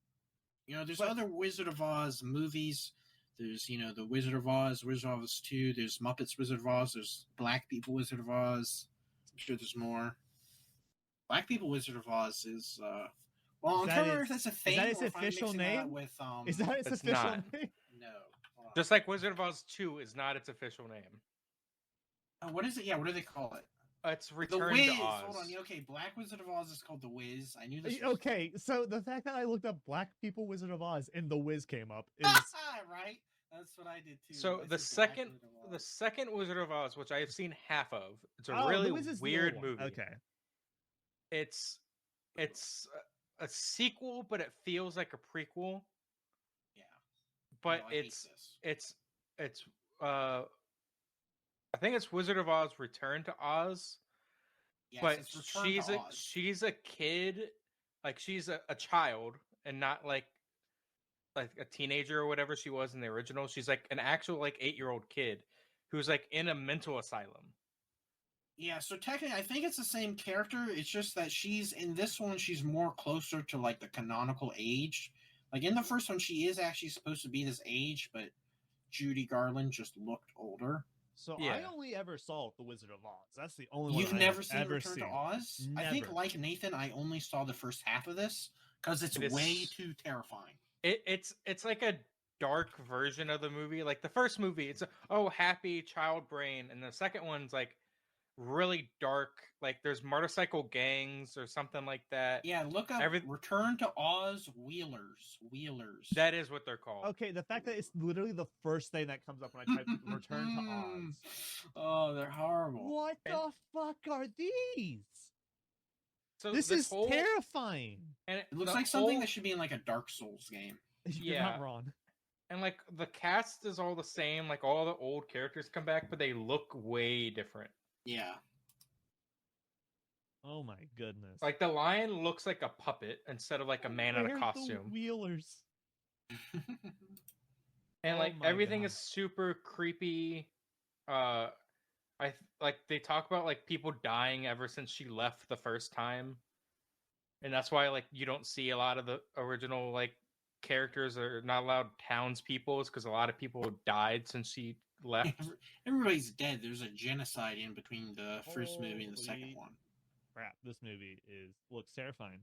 You know, there's But- other Wizard of Oz movies. There's, you know, the Wizard of Oz, Wizard of Oz 2. There's Muppets Wizard of Oz. There's Black People Wizard of Oz. I'm sure there's more. Black People Wizard of Oz is, well, Is I'm that sure its- if that's a thing. that its or if I'm official mixing that name? with, Is that its It's official not. name? No. Hold on. Just like Wizard of Oz 2 is not its official name. What is it? Yeah, what do they call it? It's The Return Wiz. to Oz. Hold on. Okay, Black Wizard of Oz is called The Wiz. I knew this. Okay, so the fact that I looked up Black People Wizard of Oz and The Wiz came up is right. That's what I did too. So I the said Black second, Wizard of the Oz. second Wizard of Oz, which I have seen half of, it's a Oh, The really Wiz is the weird old one. movie. Okay, It's a sequel, but it feels like a prequel. Yeah. But No, I hate it's this. I think it's Wizard of Oz Return to Oz. Yes, But it's Return she's to a Oz. she's a kid, like she's a child, and not like a teenager or whatever she was in the original. She's like an actual like 8-year-old kid who's like in a mental asylum. Yeah, so technically, I think it's the same character. It's just that she's in this one. She's more closer to like the canonical age. Like in the first one, she is actually supposed to be this age, but Judy Garland just looked older. so I Yeah. only ever saw The Wizard of Oz. That's the only one You've I never have seen ever Return seen. to Oz? I think, Never. like Nathan, I only saw the first half of this because it's It is- way too terrifying. It's like a dark version of the movie. Like the first movie, it's happy child brain, and the second one's like really dark. Like there's motorcycle gangs or something like that. Yeah, look up Every- Return to Oz Wheelers. Wheelers. That is what they're called. Okay, the fact that it's literally the first thing that comes up when I type Return to Oz. Oh, they're horrible. What And- the fuck are these? So This is whole, terrifying. and It looks the like something whole- that should be in like a Dark Souls game. You're not Yeah. wrong. And like the cast is all the same, like all the old characters come back, but they look way different. Yeah. Oh my goodness. Like the lion looks like a puppet instead of like a man in Where's a the costume. Wheelers. And Oh like my everything God. is super creepy. Like they talk about like people dying ever since she left the first time. And that's why like you don't see a lot of the original like characters are not allowed townspeople because a lot of people died since she left. Everybody's dead. There's a genocide in between the first movie and the second Holy one. Crap, this movie looks terrifying.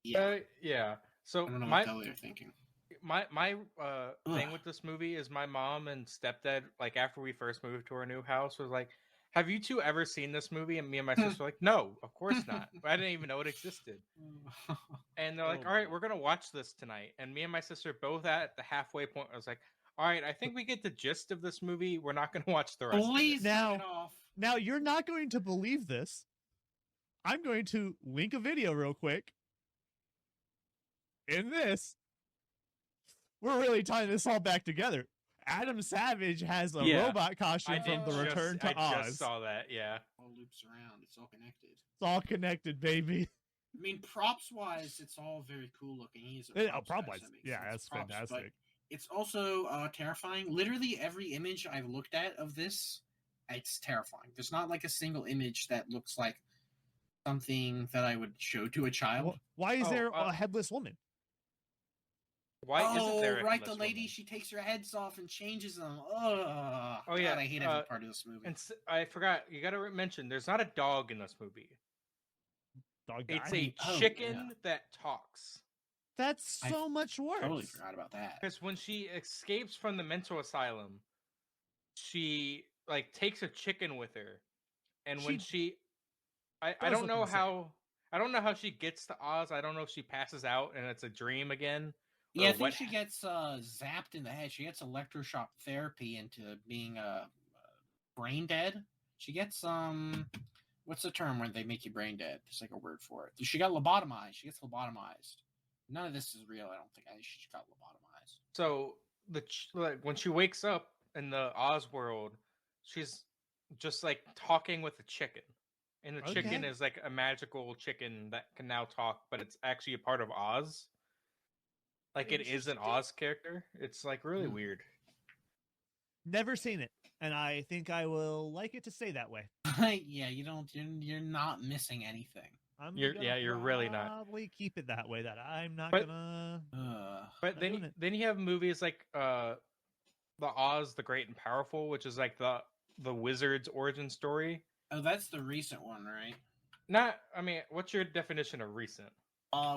Yeah. Yeah. I So don't know my what the hell they're thinking. my thing Ugh. with this movie is my mom and stepdad, like after we first moved to our new house, was like, have you two ever seen this movie? And me and my sister were like, no, of course not. I didn't even know it existed. And they're like, Oh, all right, boy. we're gonna watch this tonight. And me and my sister both at the halfway point. I was like, all right, I think we get the gist of this movie. We're not gonna watch the rest. Please of it. Now- turn it off. Now, you're not going to believe this. I'm going to link a video real quick. In this, we're really tying this all back together. Adam Savage has a Yeah. robot costume from did The just- Return to I Oz. just saw that. Yeah. All loops around. It's all connected. It's all connected, baby. I mean, props wise, it's all very cool looking. He's a Oh, props prop guy, wise, so that makes yeah, sense. that's Props, but fantastic. it's also terrifying. Literally every image I've looked at of this, it's terrifying. There's not like a single image that looks like something that I would show to a child. Why is Oh, there a headless woman? Why isn't there a right, headless the lady, woman? she takes her heads off and changes them. Oh, Oh yeah, God, I hate every part of this movie. And I forgot. You got to mention there's not a dog in this movie. Dog It's guy. a chicken that talks. That's so much worse. Totally forgot about that. Because when she escapes from the mental asylum, she like takes a chicken with her, and when I does don't look know insane. I don't know how she gets to Oz. I don't know if she passes out and it's a dream again. Yeah, or I think what she gets zapped in the head. She gets electroshock therapy into being brain dead. She gets what's the term when they make you brain dead? There's like a word for it. She got lobotomized. She gets lobotomized. None of this is real. I don't think. I think she just got lobotomized. So like when she wakes up in the Oz world, she's just like talking with a chicken, and the chicken Okay. is like a magical chicken that can now talk, but it's actually a part of Oz. Like it is an Oz character. It's like really weird. Never seen it, and I think I will like it to stay that way. Yeah, you don't. You're not missing anything. You're really not. Probably keep it that way. That I'm not But- gonna. But then you have movies like the Oz the Great and Powerful, which is like the wizard's origin story. Oh, that's the recent one, right? Not, I mean, what's your definition of recent?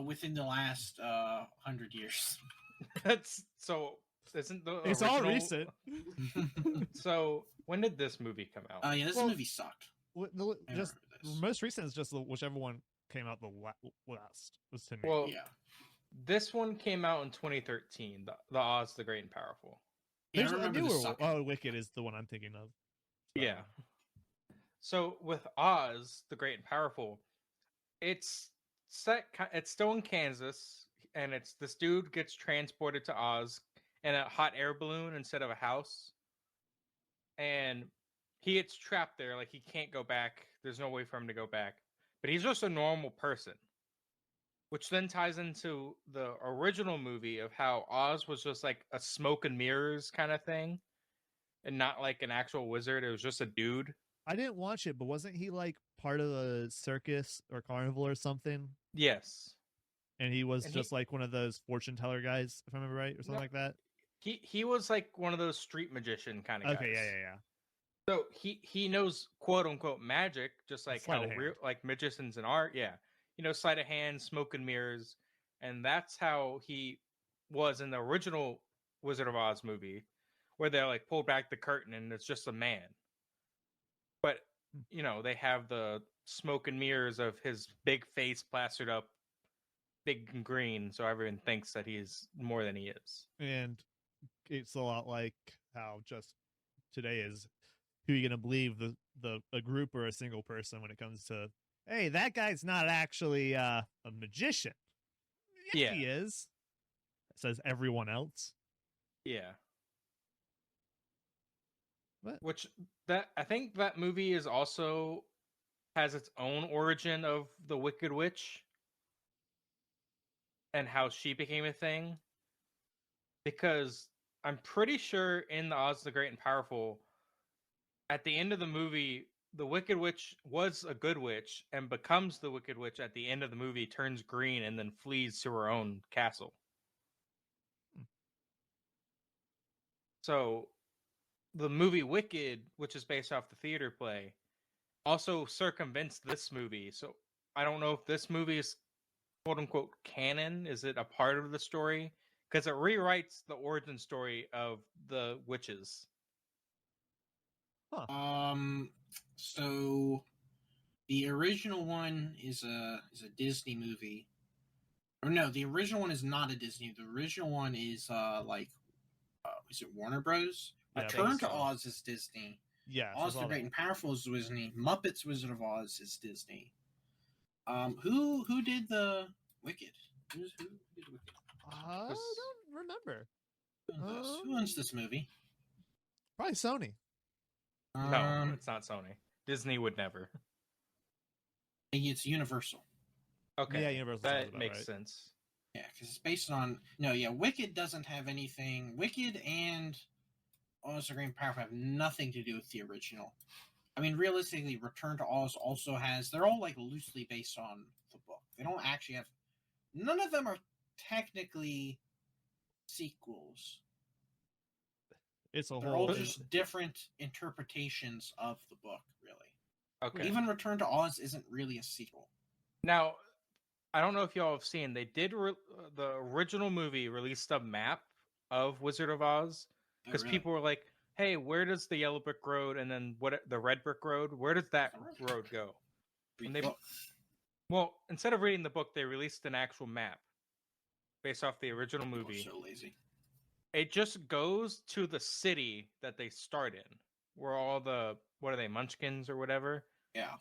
Within the last 100 years. That's so. Isn't the It's original... all recent. So when did this movie come out? Yeah, this movie sucked. Just most recent is just whichever one came out the last was to me. Well, yeah, this one came out in 2013. The Oz the Great and Powerful. yeah, There's I a remember newer this one. sucking. Oh, Wicked is the one I'm thinking of. So. Yeah. So with Oz the Great and Powerful, it's still in Kansas, and it's this dude gets transported to Oz in a hot air balloon instead of a house, and he gets trapped there. Like he can't go back. There's no way for him to go back. But he's just a normal person, which then ties into the original movie of how Oz was just like a smoke and mirrors kind of thing, and not like an actual wizard. It was just a dude. I didn't watch it, but wasn't he like part of a circus or carnival or something? Yes. And he was just like one of those fortune teller guys, if I remember right, or something like that. He was like one of those street magician kind of guys. Okay, yeah. So he knows quote unquote magic, just like how real like magicians in art. Yeah, sleight of hand, smoke and mirrors, and that's how he was in the original Wizard of Oz movie, where they like pulled back the curtain and it's just a man. But they have the smoke and mirrors of his big face plastered up, big and green, so everyone thinks that he's more than he is. And it's a lot like how just today is. Who are you gonna believe, a group or a single person when it comes to, hey, that guy's not actually a magician? Yes, he is. Says everyone else. Yeah. What? Which I think that movie is also has its own origin of the Wicked Witch and how she became a thing. Because I'm pretty sure in the Oz the Great and Powerful, at the end of the movie, the Wicked Witch was a good witch and becomes the Wicked Witch at the end of the movie, turns green, and then flees to her own castle. So the movie Wicked, which is based off the theater play, also circumvents this movie. So I don't know if this movie is quote unquote canon. Is it a part of the story? Because it rewrites the origin story of the witches. Huh. So the original one is a Disney movie. Or no, the original one is not a Disney. The original one is is it Warner Bros? Return to Oz is Disney. Yeah. Oz the Great and Powerful is Disney. Muppets Wizard of Oz is Disney. Who did the Wicked? Who did Wicked? I don't remember. Who owns this movie? Probably Sony. No, it's not Sony. Disney would never. It's Universal. Okay, yeah, Universal. That makes sense. Yeah, because it's based on Wicked doesn't have anything. Wicked and Oz the Great and Powerful have nothing to do with the original. I mean, realistically, Return to Oz also has. They're all like loosely based on the book. They don't actually have. None of them are technically sequels. It's a They're whole. all just different interpretations of the book, really. Okay. Even Return to Oz isn't really a sequel. Now, I don't know if y'all have seen. They did the original movie released a map of Wizard of Oz because people were like, "Hey, where does the yellow brick road and then the red brick road? Where does that road go?" Read And the they, book. well, instead of reading the book, they released an actual map based off the original People are movie. so lazy. It just goes to the city that they start in, where all the what are they, Munchkins or whatever? Yeah.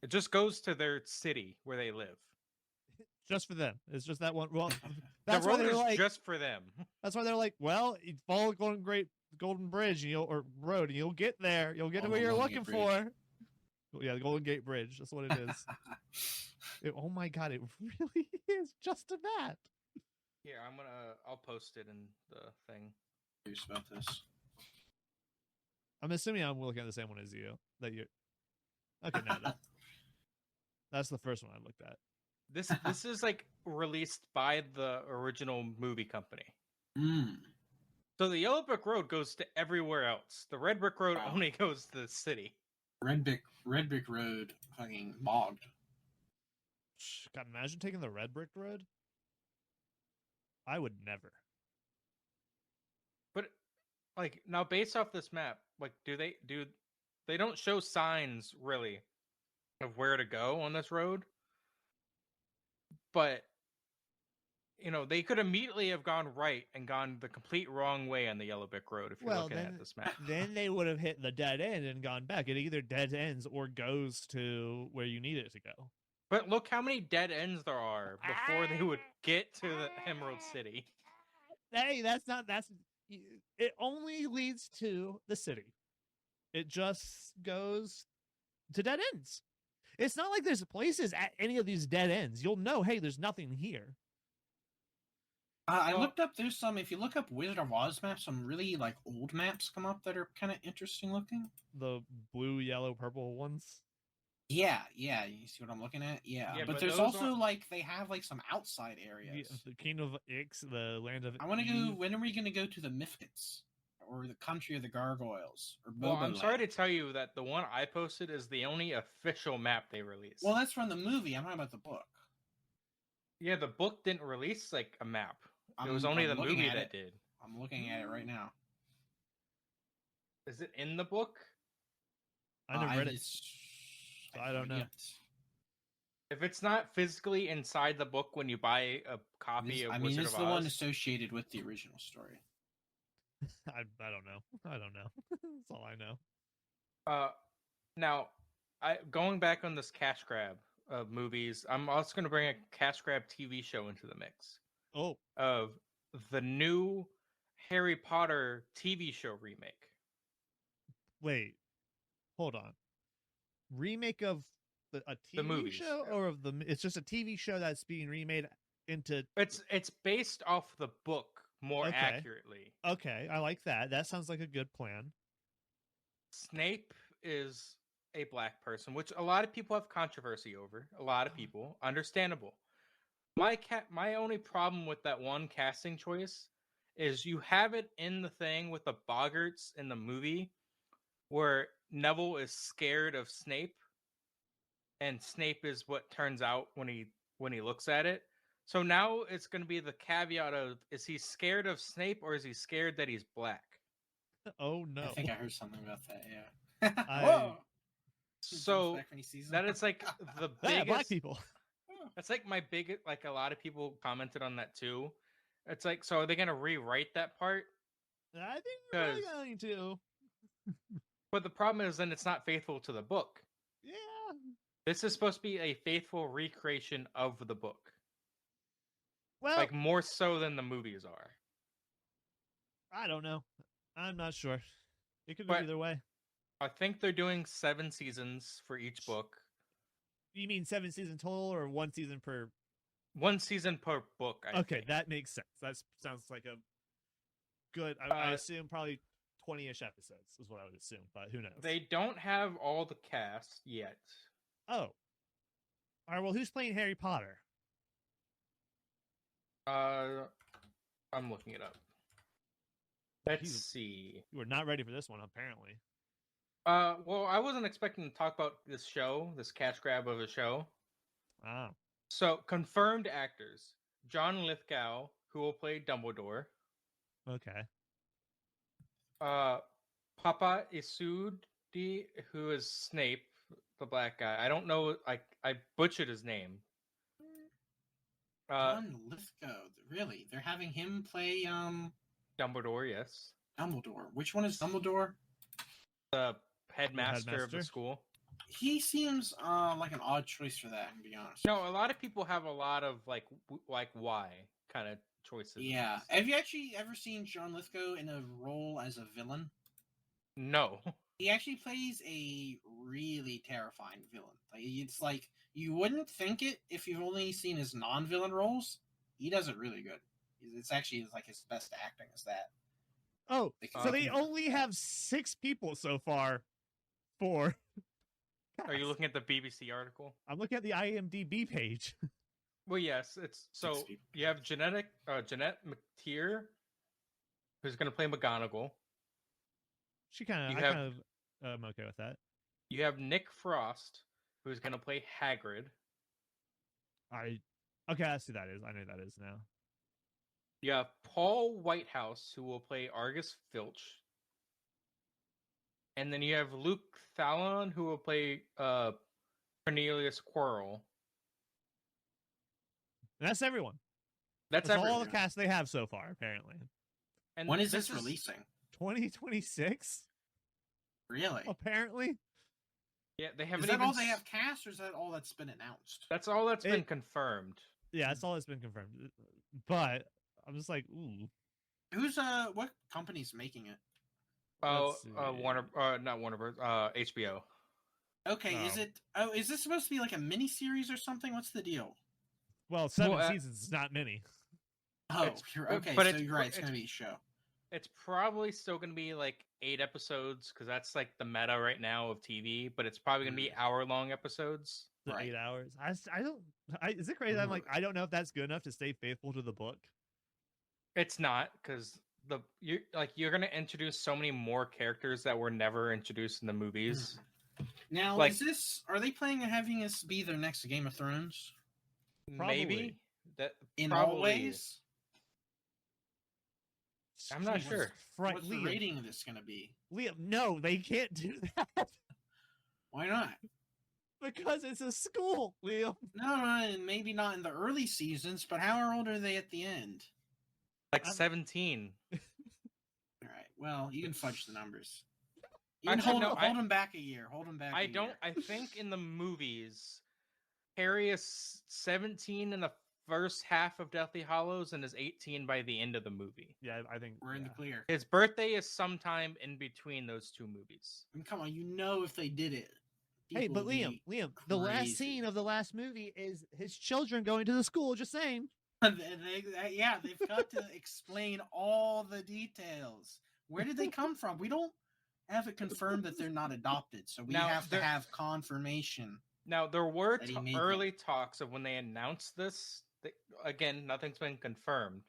It just goes to their city where they live. Just for them. It's just that one. Well, The that's why road they're is like. just for them. That's why they're like, well, you follow Golden Bridge, and or road, and you'll get there. You'll get to where you're looking for. Yeah, the Golden Gate Bridge. That's what it is. Oh my god, it really is just a map. Here, I'll post it in the thing. Curious about this. I'm assuming I'm looking at the same one as you. That you. Okay, no, that's the first one I looked at. This is like released by the original movie company. Mm. So the yellow brick road goes to everywhere else. The red brick road only goes to the city. Red brick road fucking bogged. God, imagine taking the red brick road. I would never. But like now, based off this map, like they don't show signs really of where to go on this road, but they could immediately have gone right and gone the complete wrong way on the yellow brick road if you're looking at this map. Then they would have hit the dead end and gone back. It either dead ends or goes to where you need it to go. But look how many dead ends there are before they would get to the Emerald City. Hey, it only leads to the city. It just goes to dead ends. It's not like there's places at any of these dead ends. You'll know, hey, there's nothing here. I looked up, there's some, if you look up Wizard of Oz maps, some really like old maps come up that are kind of interesting looking. The blue, yellow, purple ones? Yeah, you see what I'm looking at? Yeah, but there's also like, they have like some outside areas. The Kingdom of Ix, the land of... I want to go, when are we going to go to the Mifkets? Or the Country of the Gargoyles? Or Well, I'm sorry to tell you that the one I posted is the only official map they released. Well, that's from the movie, I'm talking about the book. Yeah, the book didn't release like a map. It was only the movie that did. I'm looking at it right now. Is it in the book? I never read it. I don't know. If it's not physically inside the book when you buy a copy of Wizard of Oz... it's the one associated with the original story. I don't know. That's all I know. Now, going back on this cash grab of movies, I'm also going to bring a cash grab TV show into the mix. Oh. Of the new Harry Potter TV show remake. Wait. Hold on. Remake of a TV show, or of the? It's just a TV show that's being remade into. It's based off the book more accurately. Okay, I like that. That sounds like a good plan. Snape is a black person, which a lot of people have controversy over. A lot of people, understandable. My only problem with that one casting choice is you have it in the thing with the Boggarts in the movie where Neville is scared of Snape, and Snape is what turns out when he looks at it. So now it's going to be the caveat of, is he scared of Snape or is he scared that he's black? Oh no. I think I heard something about that, yeah. Whoa! So that is like the biggest... black people. That's like my biggest, like a lot of people commented on that too. It's like, so are they going to rewrite that part? I think they're going to. But the problem is then it's not faithful to the book. Yeah. This is supposed to be a faithful recreation of the book. Well, like more so than the movies are. I don't know. I'm not sure. It could go either way. I think they're doing 7 seasons for each book. You mean 7 seasons total, or 1 season per? 1 season per book. I think. That makes sense. That sounds like a good. I assume probably 20-ish episodes is what I would assume, but who knows? They don't have all the cast yet. Oh. All right. Well, who's playing Harry Potter? I'm looking it up. Let's see. You were not ready for this one, apparently. Well, I wasn't expecting to talk about this show, this cash grab of a show. Ah, So, confirmed actors: John Lithgow, who will play Dumbledore. okay. Papa Isudi, who is Snape, the black guy. I don't know. I butchered his name. John Lithgow. Really? They're having him play Dumbledore, yes. Dumbledore. Which one is Dumbledore? The headmaster of headmaster? the school. He seems like an odd choice for that, to be honest. No, a lot of people have a lot of like why kind of choices. Yeah. Have you actually ever seen John Lithgow in a role as a villain? No. He actually plays a really terrifying villain. Like, it's like you wouldn't think it if you've only seen his non-villain roles. He does it really good. It's actually like his best acting is that. Oh, Because so they they can- only have 6 people so far for. Are you looking at the BBC article? I'm looking at the IMDb page. Well, yes. It's so Six people. you have Jeanette McTeer, who's going to play McGonagall. She kind You of. have- I'm okay with that. You have Nick Frost, who's going to play Hagrid. Okay, I see that is. I know that is now. You have Paul Whitehouse, who will play Argus Filch. And then you have Luke Thallon, who will play Cornelius Quirrell. And that's everyone. That's That's all everyone. the cast they have so far, apparently. And When is this releasing? 2026, Really? apparently. Yeah, they Is haven't that even. all they have cast, or is that all that's been announced? That's all that's been confirmed. Yeah, that's all that's been confirmed. But I'm just like, ooh. Who's what company's making it? Oh, Let's see. Warner, not Warner Bros. HBO. Okay, Oh. is it? Oh, is this supposed to be like a mini series or something? What's the deal? Well, 7 Well, seasons is not many. Oh, It's- okay. but So it's- you're right. It's it's- gonna be a show. It's probably still going to be like 8 episodes because that's like the meta right now of TV. But it's probably going to be hour-long episodes. The Right. 8 hours. I don't. Is it crazy? I'm like, I don't know if that's good enough to stay faithful to the book. It's not because you're going to introduce so many more characters that were never introduced in the movies. Now, Like- is this? Are they planning on having this be their next Game of Thrones? Maybe Probably. that In probably all ways? I'm not Jesus sure. Christ, What's the Liam, rating of this gonna be? Liam, no, they can't do that Why not? because it's a school, Liam. No, maybe not in the early seasons, but how old are they at the end? like I'm- 17. All right. Well, you can fudge the numbers. You can Actually, hold, no, hold them back a year. Hold them back. I a don't. Year. I think in the movies, Harry is 17 in the first half of Deathly Hallows and is 18 by the end of the movie. Yeah, I think We're in the clear. His birthday is sometime in between those two movies. I mean, come on, you know if they did it. Hey, people but would Liam, be- the last crazy. scene of the last movie is his children going to the school. Just saying. yeah, they've got to explain all the details. Where did they come from? We don't have it confirmed that they're not adopted, so we Now, have to there- have confirm. Now there were That he made early talks of when they announced this. Again, nothing's been confirmed.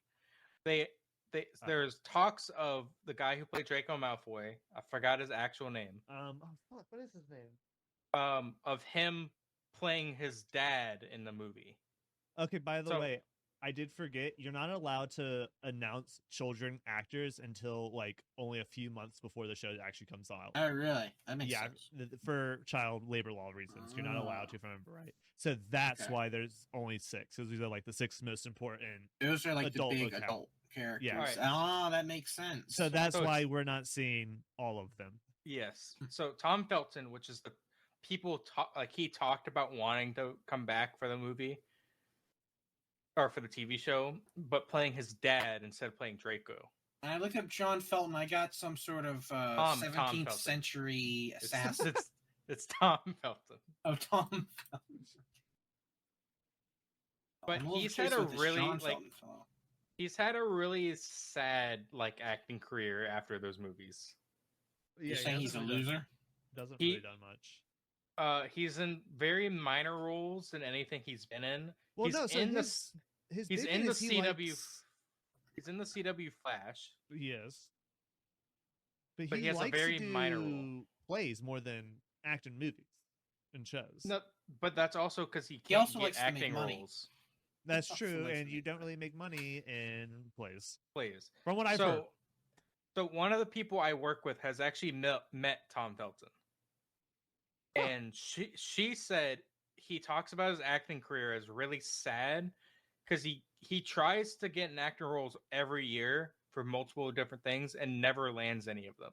There's talks of the guy who played Draco Malfoy. I forgot his actual name. Oh fuck, what is his name? Of him playing his dad in the movie. Okay, by the So- way, I did forget you're not allowed to announce children actors until like only a few months before the show actually comes out. Oh, really? That makes Yeah, sense. for child labor law reasons, you're not allowed to, if I remember right. So that's Okay. why there's only 6, because these are like the 6 most important. Those are like adult the big account. adult characters. Yeah. Alright. Oh, that makes sense. So that's So why it's- we're not seeing all of them. Yes. So Tom Felton, which is the people he talked about wanting to come back for the movie or for the TV show, but playing his dad instead of playing Draco. And I looked up John Felton. I got some sort of Tom 17th Felton. century It's, assassin it's Tom Felton. of Tom Felton. But I'm a little he's had curious a with this really, John like- Felton fellow. He's had a really sad acting career after those movies. You're saying he's a loser? Doesn't He- really done much. He's in very minor roles in anything he's been in. Well, he's no, so in his he's big in thing the is he CW. likes- He's in the CW Flash. Yes. But But he he has a likes very to minor role. do plays more than act in movies and shows. No, but that's also because he He can't also get likes to make acting money. roles. That's Also true, likes to and you make don't money. really make money in plays, Plays. from what I've heard. So one of the people I work with has actually met Tom Felton, Huh. and she said he talks about his acting career as really sad because he tries to get in acting roles every year for multiple different things and never lands any of them.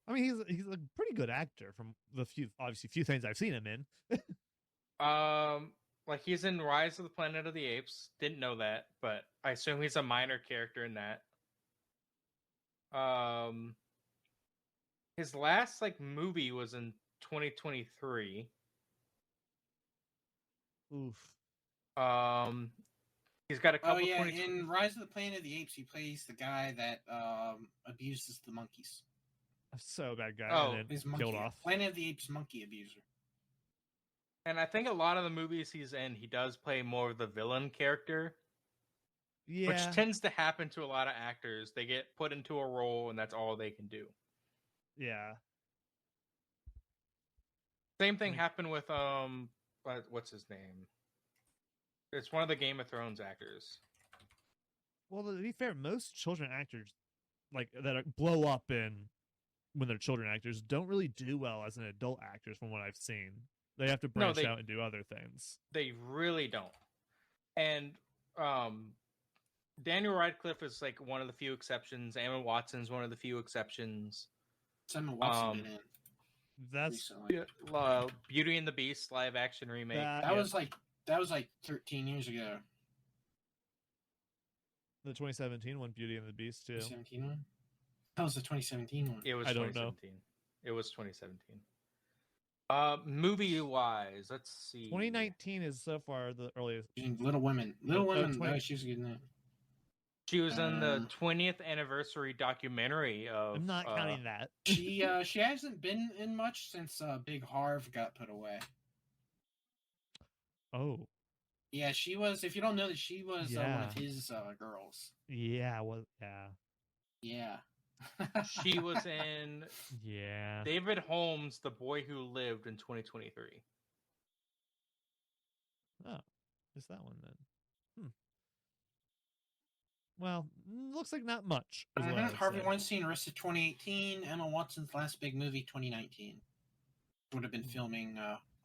I mean, he's a pretty good actor from the few things I've seen him in. Like he's in Rise of the Planet of the Apes. Didn't know that, but I assume he's a minor character in that. His last like movie was in 2023. Oof. He's got a couple. Oh yeah, in Rise of the Planet of the Apes, he plays the guy that abuses the monkeys. So bad guy, Oh, and then His monkey, killed off. Planet of the Apes monkey abuser. And I think a lot of the movies he's in, he does play more of the villain character, Yeah, which tends to happen to a lot of actors. They get put into a role, and that's all they can do. yeah. Same thing mean- happened with what's his name? It's one of the Game of Thrones actors. Well, to be fair, most children actors like blow up when they're children actors don't really do well as an adult actors, from what I've seen. They have to branch out and do other things. They really don't. And Daniel Radcliffe is like one of the few exceptions. Emma Watson's one of the few exceptions. Emma Watson been in That's recently. Beauty and the Beast live action remake. That was like 13 years ago. The 2017 one, Beauty and the Beast, too. 2017 one? That was the 2017 one. It was I don't 2017. It was 2017. Movie wise, let's see. 2019 is so far the earliest. Little Women. Little Women. No, she was good in that. She was in the 20th anniversary documentary of. I'm not counting that. She hasn't been in much since Big Harv got put away. Oh. Yeah, she was. If you don't know that, she was one of his girls. Yeah. Well. Yeah. Yeah. She was in. Yeah. David Holmes, The Boy Who Lived, in 2023. Oh, it's that one then. Well, looks like not much. Harvey Weinstein arrested 2018. Emma Watson's last big movie 2019. Would have been filming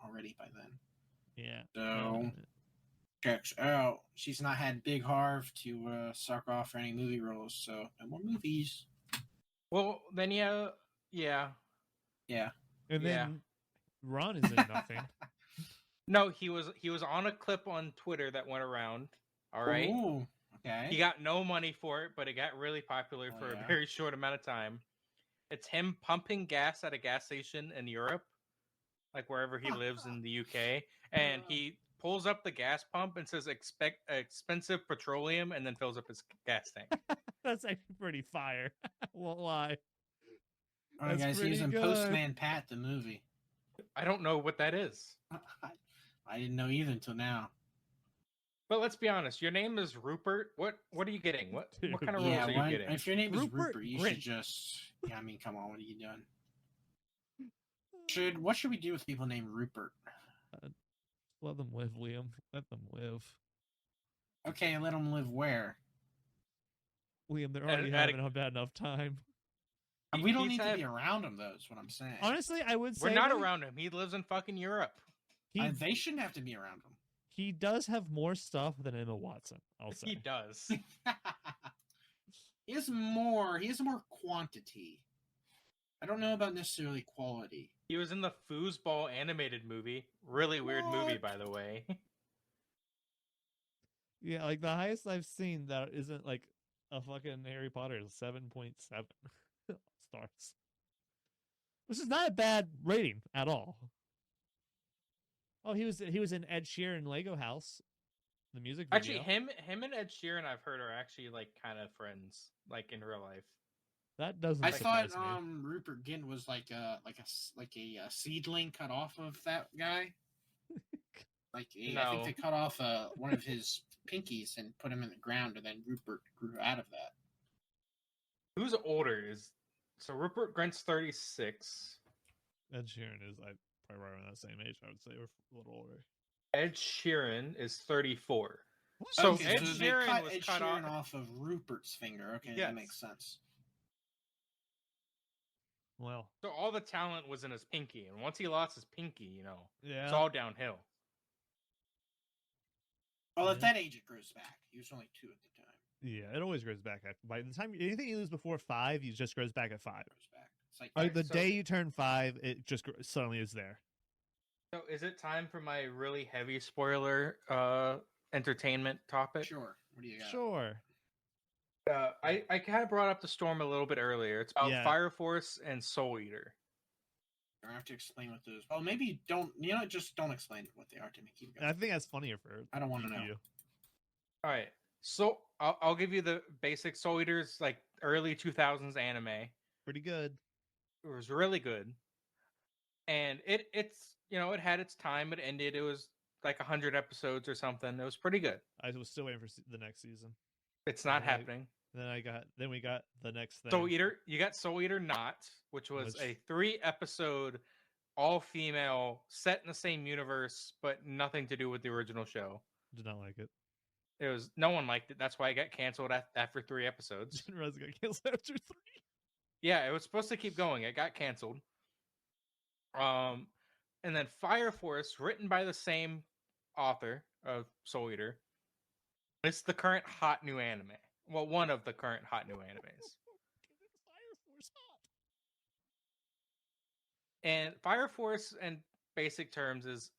already by then. Yeah. So checks out. She's not had Big Harv to suck off for any movie roles. So no more movies. Well, then yeah. And then Ron is in nothing. No, he was on a clip on Twitter that went around. All right. Ooh, okay. He got no money for it, but it got really popular for a very short amount of time. It's him pumping gas at a gas station in Europe, like wherever he lives in the UK, and he pulls up the gas pump and says expensive petroleum, and then fills up his gas tank. That's actually pretty fire. Won't lie. All right, guys, he was in Postman Pat, the movie. I don't know what that is. I didn't know either until now. But let's be honest. Your name is Rupert. What are you getting? What kind of roles are you getting? If your name is Rupert, you Grinch. should just. Yeah, I mean, come on, what are you doing? What should we do with people named Rupert? Let them live, Liam. Let them live. Okay, let them live where? Liam, they're already having a bad enough time. We don't need to be around him, though, is what I'm saying. Honestly, I would say we're not around him. He lives in fucking Europe. They shouldn't have to be around him. He does have more stuff than Emma Watson, I'll say. He does. He has more quantity. I don't know about necessarily quality. He was in the Foosball animated movie. Really weird movie, by the way. Yeah, like the highest I've seen that isn't like a fucking Harry Potter is 7.7 stars. Which is not a bad rating at all. Oh, he was in Ed Sheeran Lego House, the music video. Actually, him and Ed Sheeran, I've heard, are actually like kind of friends, like in real life. That doesn't. I thought me. Rupert Gint was like a seedling cut off of that guy. I think they cut off one of his pinkies and put him in the ground, and then Rupert grew out of that. Who's older? Is So Rupert Grint's 36. Ed Sheeran is probably right around that same age, I would say, or a little older. Ed Sheeran is 34. What? So Okay, Ed so they Sheeran cut was Ed cut Sheeran off. off of Rupert's finger. Okay, Yes. that makes sense. Well, So all the talent was in his pinky, and once he lost his pinky, yeah. it's all downhill. Well, Yeah. at that age, it grows back. He was only 2 at the time. Yeah, it always grows back. By the time anything you lose before 5, you just grows back at 5. Grows back. It's like The so- day you turn 5, it just suddenly is there. So is it time for my really heavy spoiler entertainment topic? sure. What do you got? Sure. I kind of brought up the Storm a little bit earlier. It's about Yeah. Fire Force and Soul Eater. I have to explain what those. Well, maybe you don't. Just don't explain what they are to me. Keep And I going. think that's funnier for I don't want to know. you. All right. So I'll give you the basic Soul Eater's like early 2000s anime. Pretty good. It was really good. And it's it had its time. It ended. It was like 100 episodes or something. It was pretty good. I was still waiting for the next season. It's not Right. happening. Then we got the next thing. Soul Eater, you got Soul Eater Not, which was a 3-episode, all-female, set in the same universe, but nothing to do with the original show. Did not like it. No one liked it. That's why it got canceled after 3 episodes. Didn't realize it got canceled after 3. Yeah, it was supposed to keep going. It got canceled. And then Fire Force, written by the same author of Soul Eater, it's the current hot new anime. Well, one of the current hot new animes. Fire Force hot. And Fire Force, in basic terms, is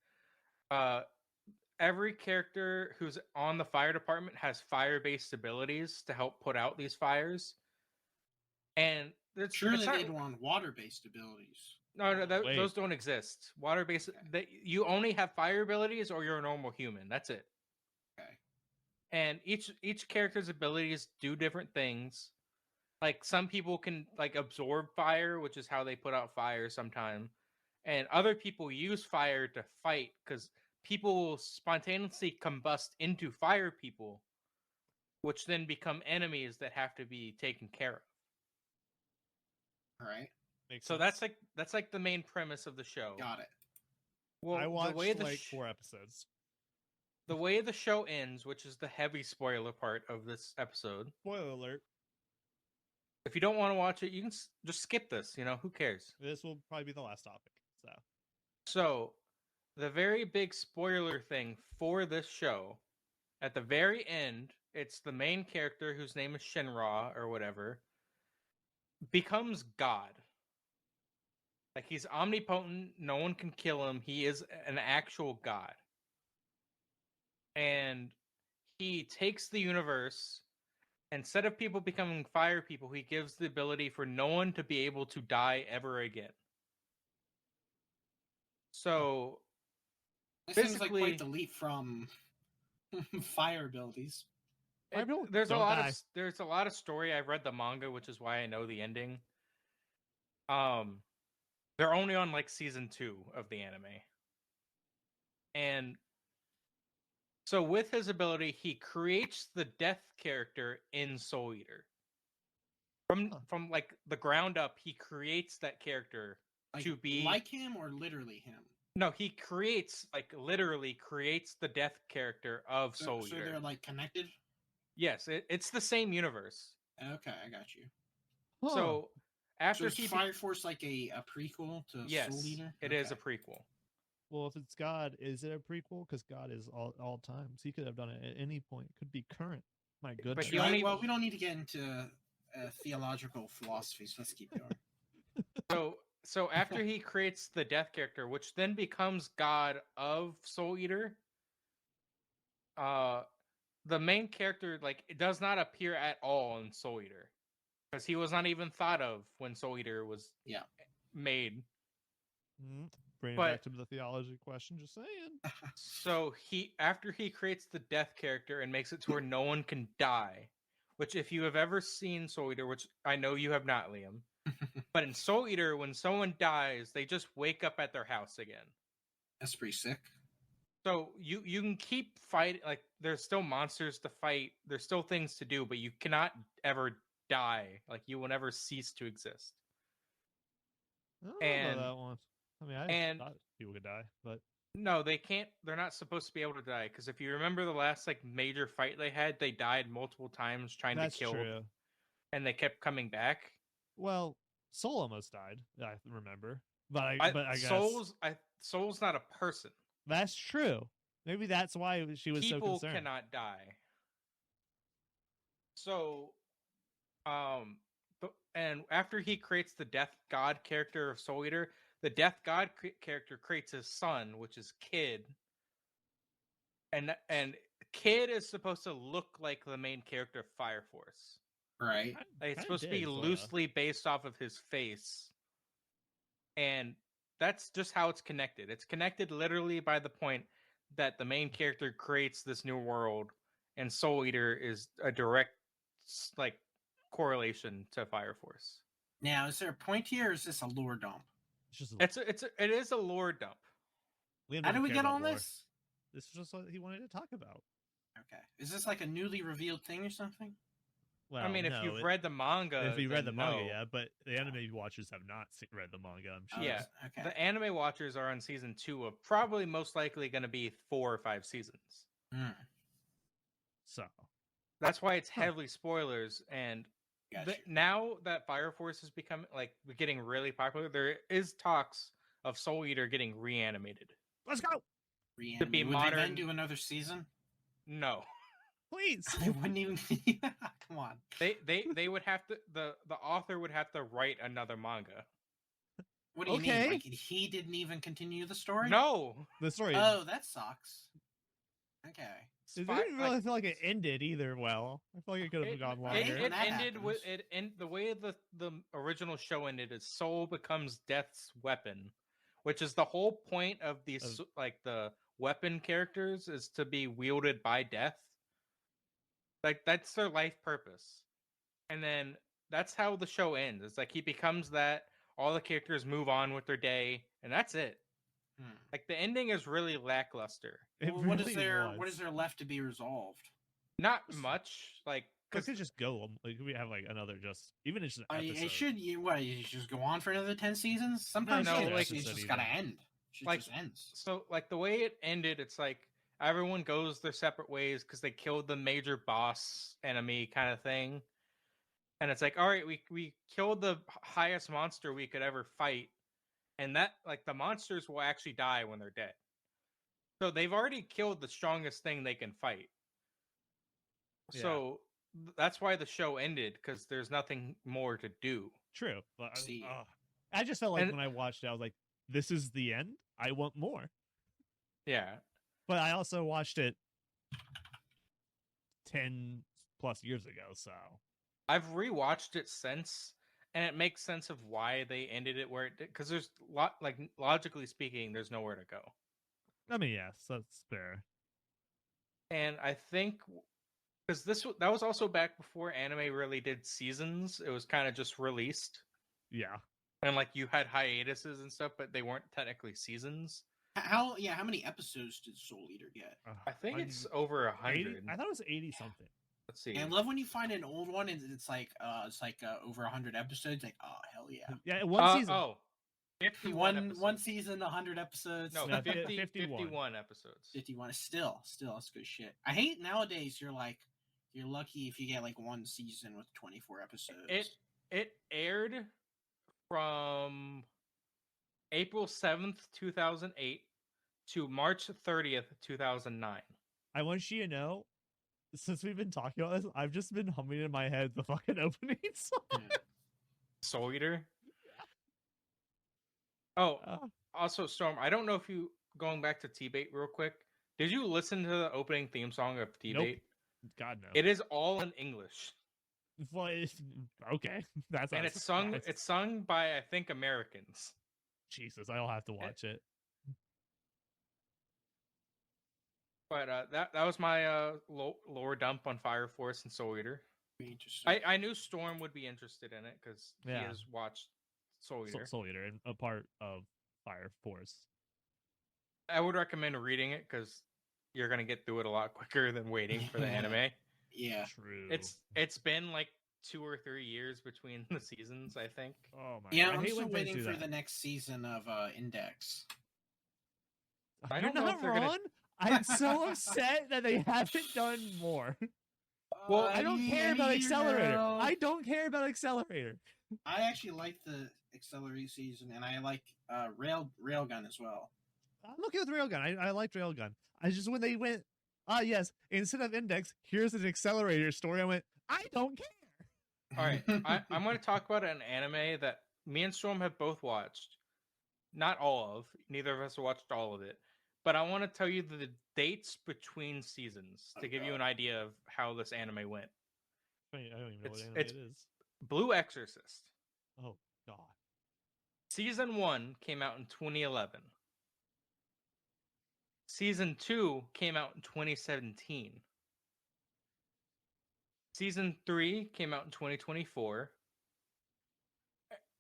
every character who's on the fire department has fire-based abilities to help put out these fires. And Surely they'd want water-based abilities. No, Wait. those don't exist. Water-based. You only have fire abilities, or you're a normal human. That's it. Okay. And each character's abilities do different things. Like some people can like absorb fire, which is how they put out fire sometime. And other people use fire to fight because people will spontaneously combust into fire people, which then become enemies that have to be taken care of. All right. Makes So sense. that's like the main premise of the show. Got it. Well, I watched the way the 4 episodes. the way the show ends, which is the heavy spoiler part of this episode. Spoiler alert. If you don't want to watch it, you can just skip this. Who cares? This will probably be the last topic. So, the very big spoiler thing for this show, at the very end, it's the main character whose name is Shinra or whatever, becomes God. Like he's omnipotent, no one can kill him. He is an actual god. And he takes the universe, instead of people becoming fire people, he gives the ability for no one to be able to die ever again. So That seems like basically- quite the leap from fire abilities. there's a don't lot die. of there's a lot of story. I've read the manga, which is why I know the ending. They're only on like season 2 of the anime. And so with his ability, he creates the death character in Soul Eater. From like the ground up, he creates that character to be like him or literally him. No, he creates literally creates the death character of Soul So Eater. they're like connected. Yes, it's the same universe. Okay, I got you. Huh. So after So is he Fire Force like a prequel to yes, Soul Eater? it is a prequel. Well, if it's God, is it a prequel? Because God is all times. He could have done it at any point. Could be current. My goodness. he Right, only- well, we don't need to get into theological philosophies. Let's keep going. So after he creates the death character, which then becomes God of Soul Eater, the main character it does not appear at all in Soul Eater because he was not even thought of when Soul Eater was made. Bring it but- back to the theology question. Just saying. So after he creates the death character and makes it to where no one can die, which if you have ever seen Soul Eater, which I know you have not, Liam, but in Soul Eater, when someone dies, they just wake up at their house again. That's pretty sick. So you can keep fighting. Like there's still monsters to fight. There's still things to do, but you cannot ever die. Like you will never cease to exist. I don't know And- about that one. I mean, I and- thought people could die, but No, they can't. They're not supposed to be able to die because if you remember the last like major fight they had, they died multiple times trying that's to kill, true. and they kept coming back. Well, Soul almost died. I remember, but I guess Soul's not a person. that's true. Maybe that's why she was so People concerned. cannot die. So, and after he creates the Death God character of Soul Eater, the Death God character creates his son, which is Kid, and Kid is supposed to look like the main character of Fire Force. Right. Like, it's Kinda supposed to be did, sorta. loosely based off of his face, and that's just how it's connected. It's connected literally by the point that the main character creates this new world, and Soul Eater is a direct like correlation to Fire Force. Now, is there a point here, or is this a lore dump? It's just It is a lore dump. Liam How doesn't do we care get about on lore. this? This is just what he wanted to talk about. Okay. Is this like a newly revealed thing or something? Well, I mean, if no, you've read the manga, if you read the then manga, no. yeah, but the anime watchers have not read the manga. I'm sure. Yeah. Okay. The anime watchers are on season 2 of probably most likely going to be 4 or 5 seasons. Hmm. So That's why it's heavily spoilers. And Gotcha. now that Fire Force is becoming like getting really popular, there is talks of Soul Eater getting reanimated. let's go, Reanimate. be Would they then modern- do another season? No, please. They wouldn't even. Come on. they would have to. The author would have to write another manga. What do you Okay. mean? Like he didn't even continue the story? No, The story. Oh, that sucks. Okay. It didn't really feel like it ended either. Well, I feel like it could have gone I hate longer. when that ended with happens. the way the original show ended is Soul becomes Death's weapon, which is the whole point of these like the weapon characters is to be wielded by Death. Like that's their life purpose, and then that's how the show ends. It's like he becomes that. All the characters move on with their day, and that's it. Hmm. Like the ending is really lackluster. It Well, what is really there? was. What is there left to be resolved? Not much. Like It 'cause could just go. Like we have like another just even it's just an episode. It should. You should just go on for another 10 seasons. Sometimes no, yeah, like- it's just gotta end. It Like- just ends. so like the way it ended, it's like everyone goes their separate ways because they killed the major boss enemy kind of thing. And it's like, all right, we killed the highest monster we could ever fight, and that like the monsters will actually die when they're dead. So they've already killed the strongest thing they can fight. Yeah. So that's why the show ended because there's nothing more to do. True, but See. I just felt like And- when I watched it, I was like, "This is the end. I want more." Yeah. But I also watched it 10+ years ago, so I've rewatched it since, and it makes sense of why they ended it where it did. Because there's like logically speaking, there's nowhere to go. I mean, yes, that's fair. And I think because that was also back before anime really did seasons. It was kind of just released, Yeah, and like you had hiatuses and stuff, but they weren't technically seasons. How many episodes did Soul Eater get? I think it's 180 over 100. I thought it was 80 something. Let's see. And I love when you find an old one and it's like over 100 episodes. Like, oh hell yeah! Yeah, one season. Oh, 51 episodes. One season, 100 episodes. No, No, 50, 51. 51 episodes. 51 is still that's good shit. I hate nowadays. You're lucky if you get like one season with 24 episodes. It aired from April 7th, 2008 to March 30th, 2009. I want you to know, since we've been talking about this, I've just been humming in my head the fucking opening song. Yeah. Soul Eater. Oh, Uh, also Storm, I don't know if you going back to TBATE real quick. Did you listen to the opening theme song of TBATE? God no. It is all in English. Well, okay, that's And not a it's sung surprise. it's sung by I think Americans. Jesus, I'll have to watch it. But that was my lore dump on Fire Force and Soul Eater. Interesting. I knew Storm would be interested in it because Yeah. he has watched Soul Eater. Soul Eater and a part of Fire Force. I would recommend reading it because you're gonna get through it a lot quicker than waiting for the anime. Yeah. True. It's been like 2 or 3 years between the seasons, I think. Oh my! Yeah, I I'm hate still when things waiting do for that. the next season of Index. I You're don't know if not they're gonna- wrong. I'm so upset that they haven't done more. Well, I don't care about Accelerator. I don't care about Accelerator. I actually like the Accelerator season, and I like Railgun as well. I'm okay with Railgun. I liked Railgun. I just when they went, yes, instead of Index, here's an Accelerator story. I went, I don't care. All right, I'm going to talk about an anime that me and Storm have both watched. Not all of. Neither of us watched all of it. But I want to tell you the dates between seasons to give you an idea of how this anime went. I don't even know what anime It's it is. Blue Exorcist. Oh God. Season 1 came out in 2011. Season 2 came out in 2017. Season 3 came out in 2024.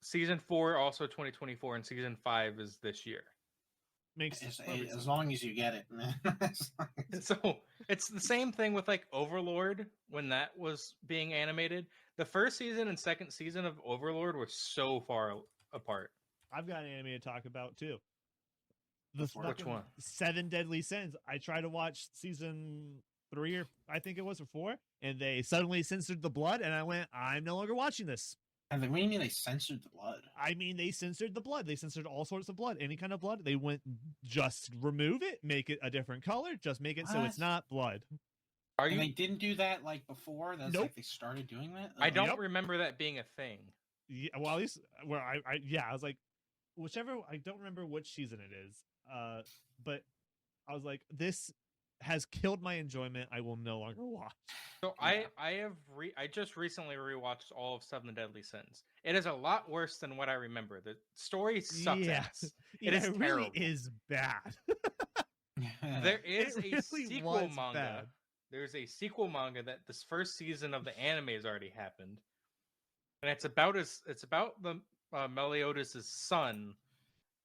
Season 4 also 2024, and season 5 is this year. Makes as long as you get it, man. So it's the same thing with like Overlord when that was being animated. The first season and second season of Overlord were so far apart. I've got an anime to talk about too. The Which one? 7 Deadly Sins. I tried to watch season 3 or I think it was or 4, and they suddenly censored the blood, and I went, I'm no longer watching this. And then, what do you mean they censored the blood? I mean, they censored the blood. They censored all sorts of blood, any kind of blood. They went, just remove it, make it a different color, just make it so it's not blood. Are And you? they didn't do that like before. That's Nope. like they started doing that. I don't Yep. remember that being a thing. Yeah, well, at least where I was like, whichever, I don't remember which season it is. But I was like, this has killed my enjoyment. I will no longer watch. So Yeah. I just recently rewatched all of 7 Deadly Sins. It is a lot worse than what I remember. The story sucks ass. Yeah, is it really terrible. is bad. There is It a really sequel was manga. bad. There's a sequel manga that this first season of the anime has already happened, and it's about the Meliodas' son,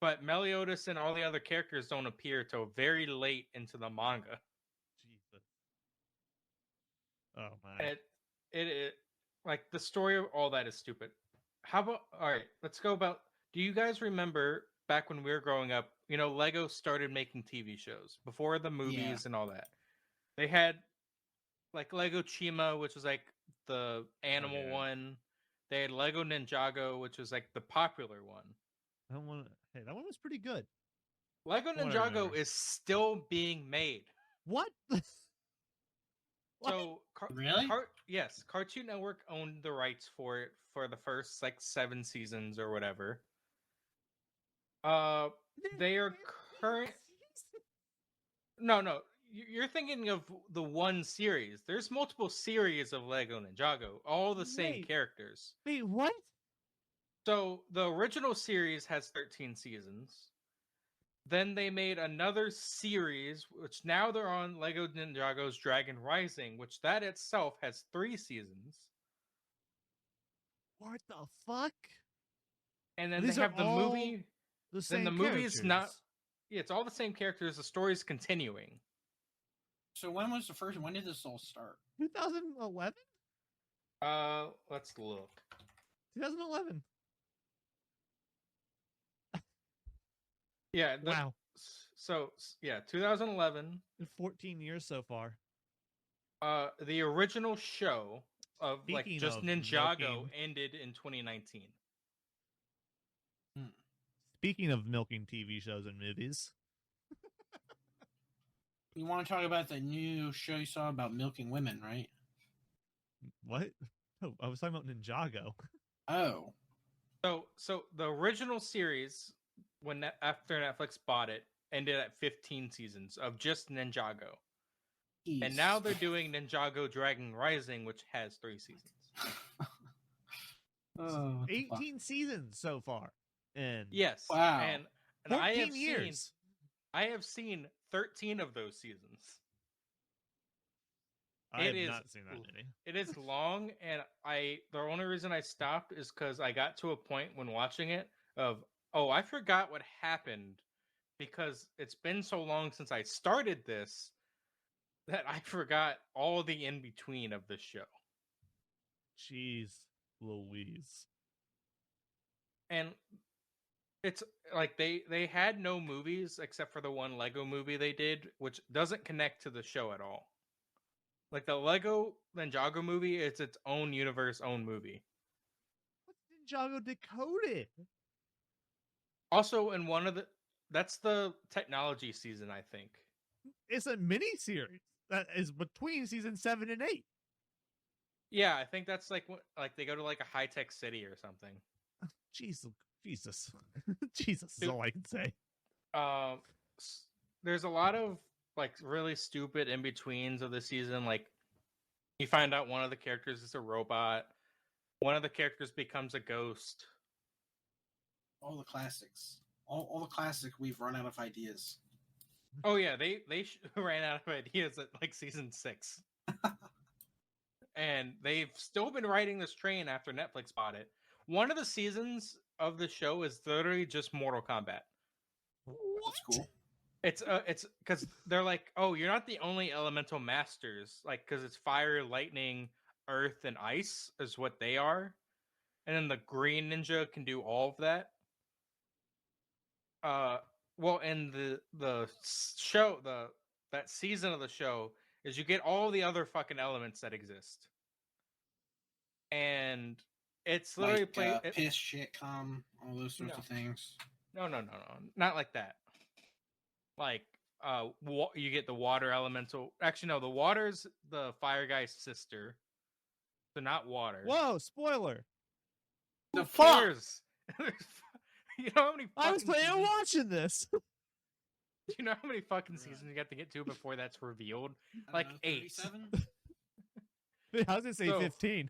but Meliodas and all the other characters don't appear till very late into the manga. Jesus. Oh my. It like the story of all that is stupid. How about all right? Let's go about. Do you guys remember back when we were growing up? You know, Lego started making TV shows before the movies and all that. They had like Lego Chima, which was like the animal one. They had Lego Ninjago, which was like the popular one. Hey, that one was pretty good. Lego Ninjago is still being made. What? So really? Yes, Cartoon Network owned the rights for it for the first like 7 seasons or whatever. They are current. No. You're thinking of the one series. There's multiple series of Lego Ninjago, all the same characters. Wait, what? So the original series has 13 seasons. Then they made another series, which now they're on Lego Ninjago's Dragon Rising, which that itself has 3 seasons. What the fuck? And then These they have the movie. The same then the movie's not. characters. Yeah, it's all the same characters. The story's continuing. So when was the first? When did this all start? 2011? Let's look. 2011. Yeah. Wow. So yeah, 2011. 14 years so far. The original show of like Speaking just of Ninjago milking- ended in 2019. Speaking of milking TV shows and movies, You want to talk about the new show you saw about milking women, right? what? Oh, I was talking about Ninjago. Oh, So the original series, after Netflix bought it, ended at 15 seasons of just Ninjago. geez. And now they're doing Ninjago Dragon Rising, which has 3 seasons. Oh, what the fuck? 18 seasons so far. And Yes. Wow. And 14 I have years. I have seen 13 of those seasons. I have It is- not seen that many. It is long, and the only reason I stopped is because I got to a point when watching it of, oh, I forgot what happened because it's been so long since I started this that I forgot all the in-between of this show. Jeez Louise. And it's like they had no movies except for the one Lego movie they did, which doesn't connect to the show at all. Like the Lego Ninjago movie, it's its own universe, own movie. What's Ninjago Decoded? Also, in one of that's the technology season, I think. It's a mini series that is between season 7 and 8. Yeah, I think that's like they go to like a high tech city or something. Jesus, Jesus is all I can say. There's a lot of like really stupid in betweens of the season. Like you find out one of the characters is a robot. One of the characters becomes a ghost. All the classics. All the classic. We've run out of ideas. Oh yeah, they ran out of ideas at like season 6. And they've still been riding this train after Netflix bought it. One of the seasons of the show is literally just Mortal Kombat. That's cool. It's because they're like, oh, you're not the only elemental masters, like because it's fire, lightning, earth, and ice is what they are, and then the green ninja can do all of that. Well, in the show, that season of the show is you get all the other fucking elements that exist, and it's literally like, piss, shit, cum, all those sorts of things. No, not like that. Like, you get the water elemental. Actually, no, the water's the fire guy's sister, so not water. Whoa! Spoiler. The Who fuck? cares? You know how many? I was planning on seasons, watching this. you know how many fucking seasons you have to get to before that's revealed? Like 8. 37? I was gonna say 15.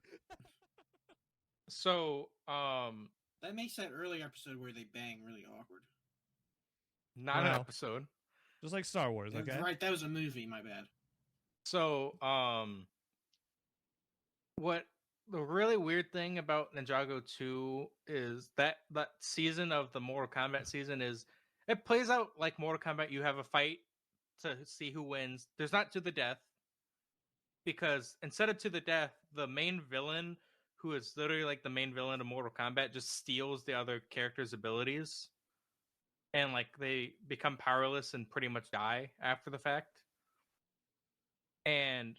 So, That makes that early episode where they bang really awkward. not an Wow. episode. Just like Star Wars, okay? Right, that was a movie. My bad. So, what the really weird thing about Ninjago 2 is that season of the Mortal Kombat season is it plays out like Mortal Kombat. You have a fight to see who wins. There's not to the death, because instead of to the death, the main villain, who is literally like the main villain of Mortal Kombat, just steals the other characters' abilities. And like they become powerless and pretty much die after the fact. And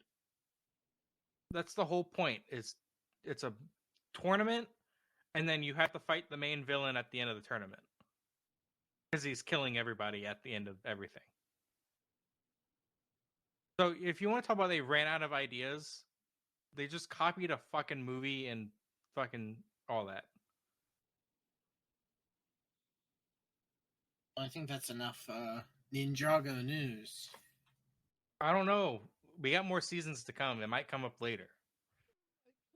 that's the whole point, is it's a tournament, and then you have to fight the main villain at the end of the tournament. Because he's killing everybody at the end of everything. So if you want to talk about they ran out of ideas, they just copied a fucking movie and fucking all that. I think that's enough Ninjago news. I don't know. We got more seasons to come. It might come up later.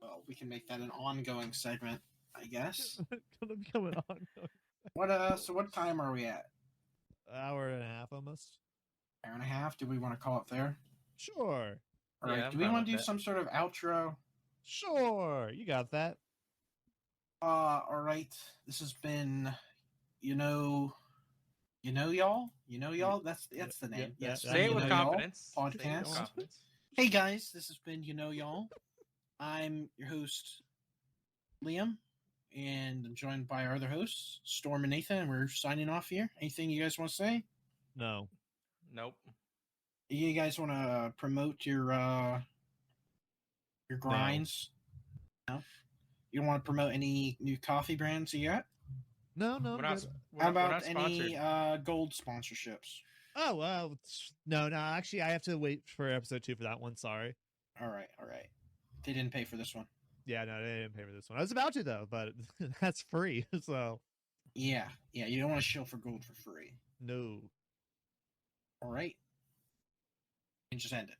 Well, we can make that an ongoing segment, I guess. Gonna be coming on. So what time are we at? Hour and a half almost. Hour and a half? Do we want to call it there? Sure. All right. Yeah, I'm Do we fine want to with do that. some sort of outro? Sure. You got that. All right. This has been, y'all. That's the name. yeah, Yes. yeah. Say it You with Know Y'all confidence. Say it with podcast. confidence. Hey guys, this has been y'all. I'm your host, Liam, and I'm joined by our other hosts, Storm and Nathan, and we're signing off here. Anything you guys want to say? No. Nope. You guys want to promote your grinds? No. You don't want to promote any new coffee brands you got? No. We're not, good. we're How not- we're about not any sponsored. gold sponsorships? Oh, well, no. Actually, I have to wait for episode 2 for that one. Sorry. All right. They didn't pay for this one. Yeah, no, they didn't pay for this one. I was about to, though, but that's free. So, Yeah. You don't want to shill for gold for free. no. All right. And just end it.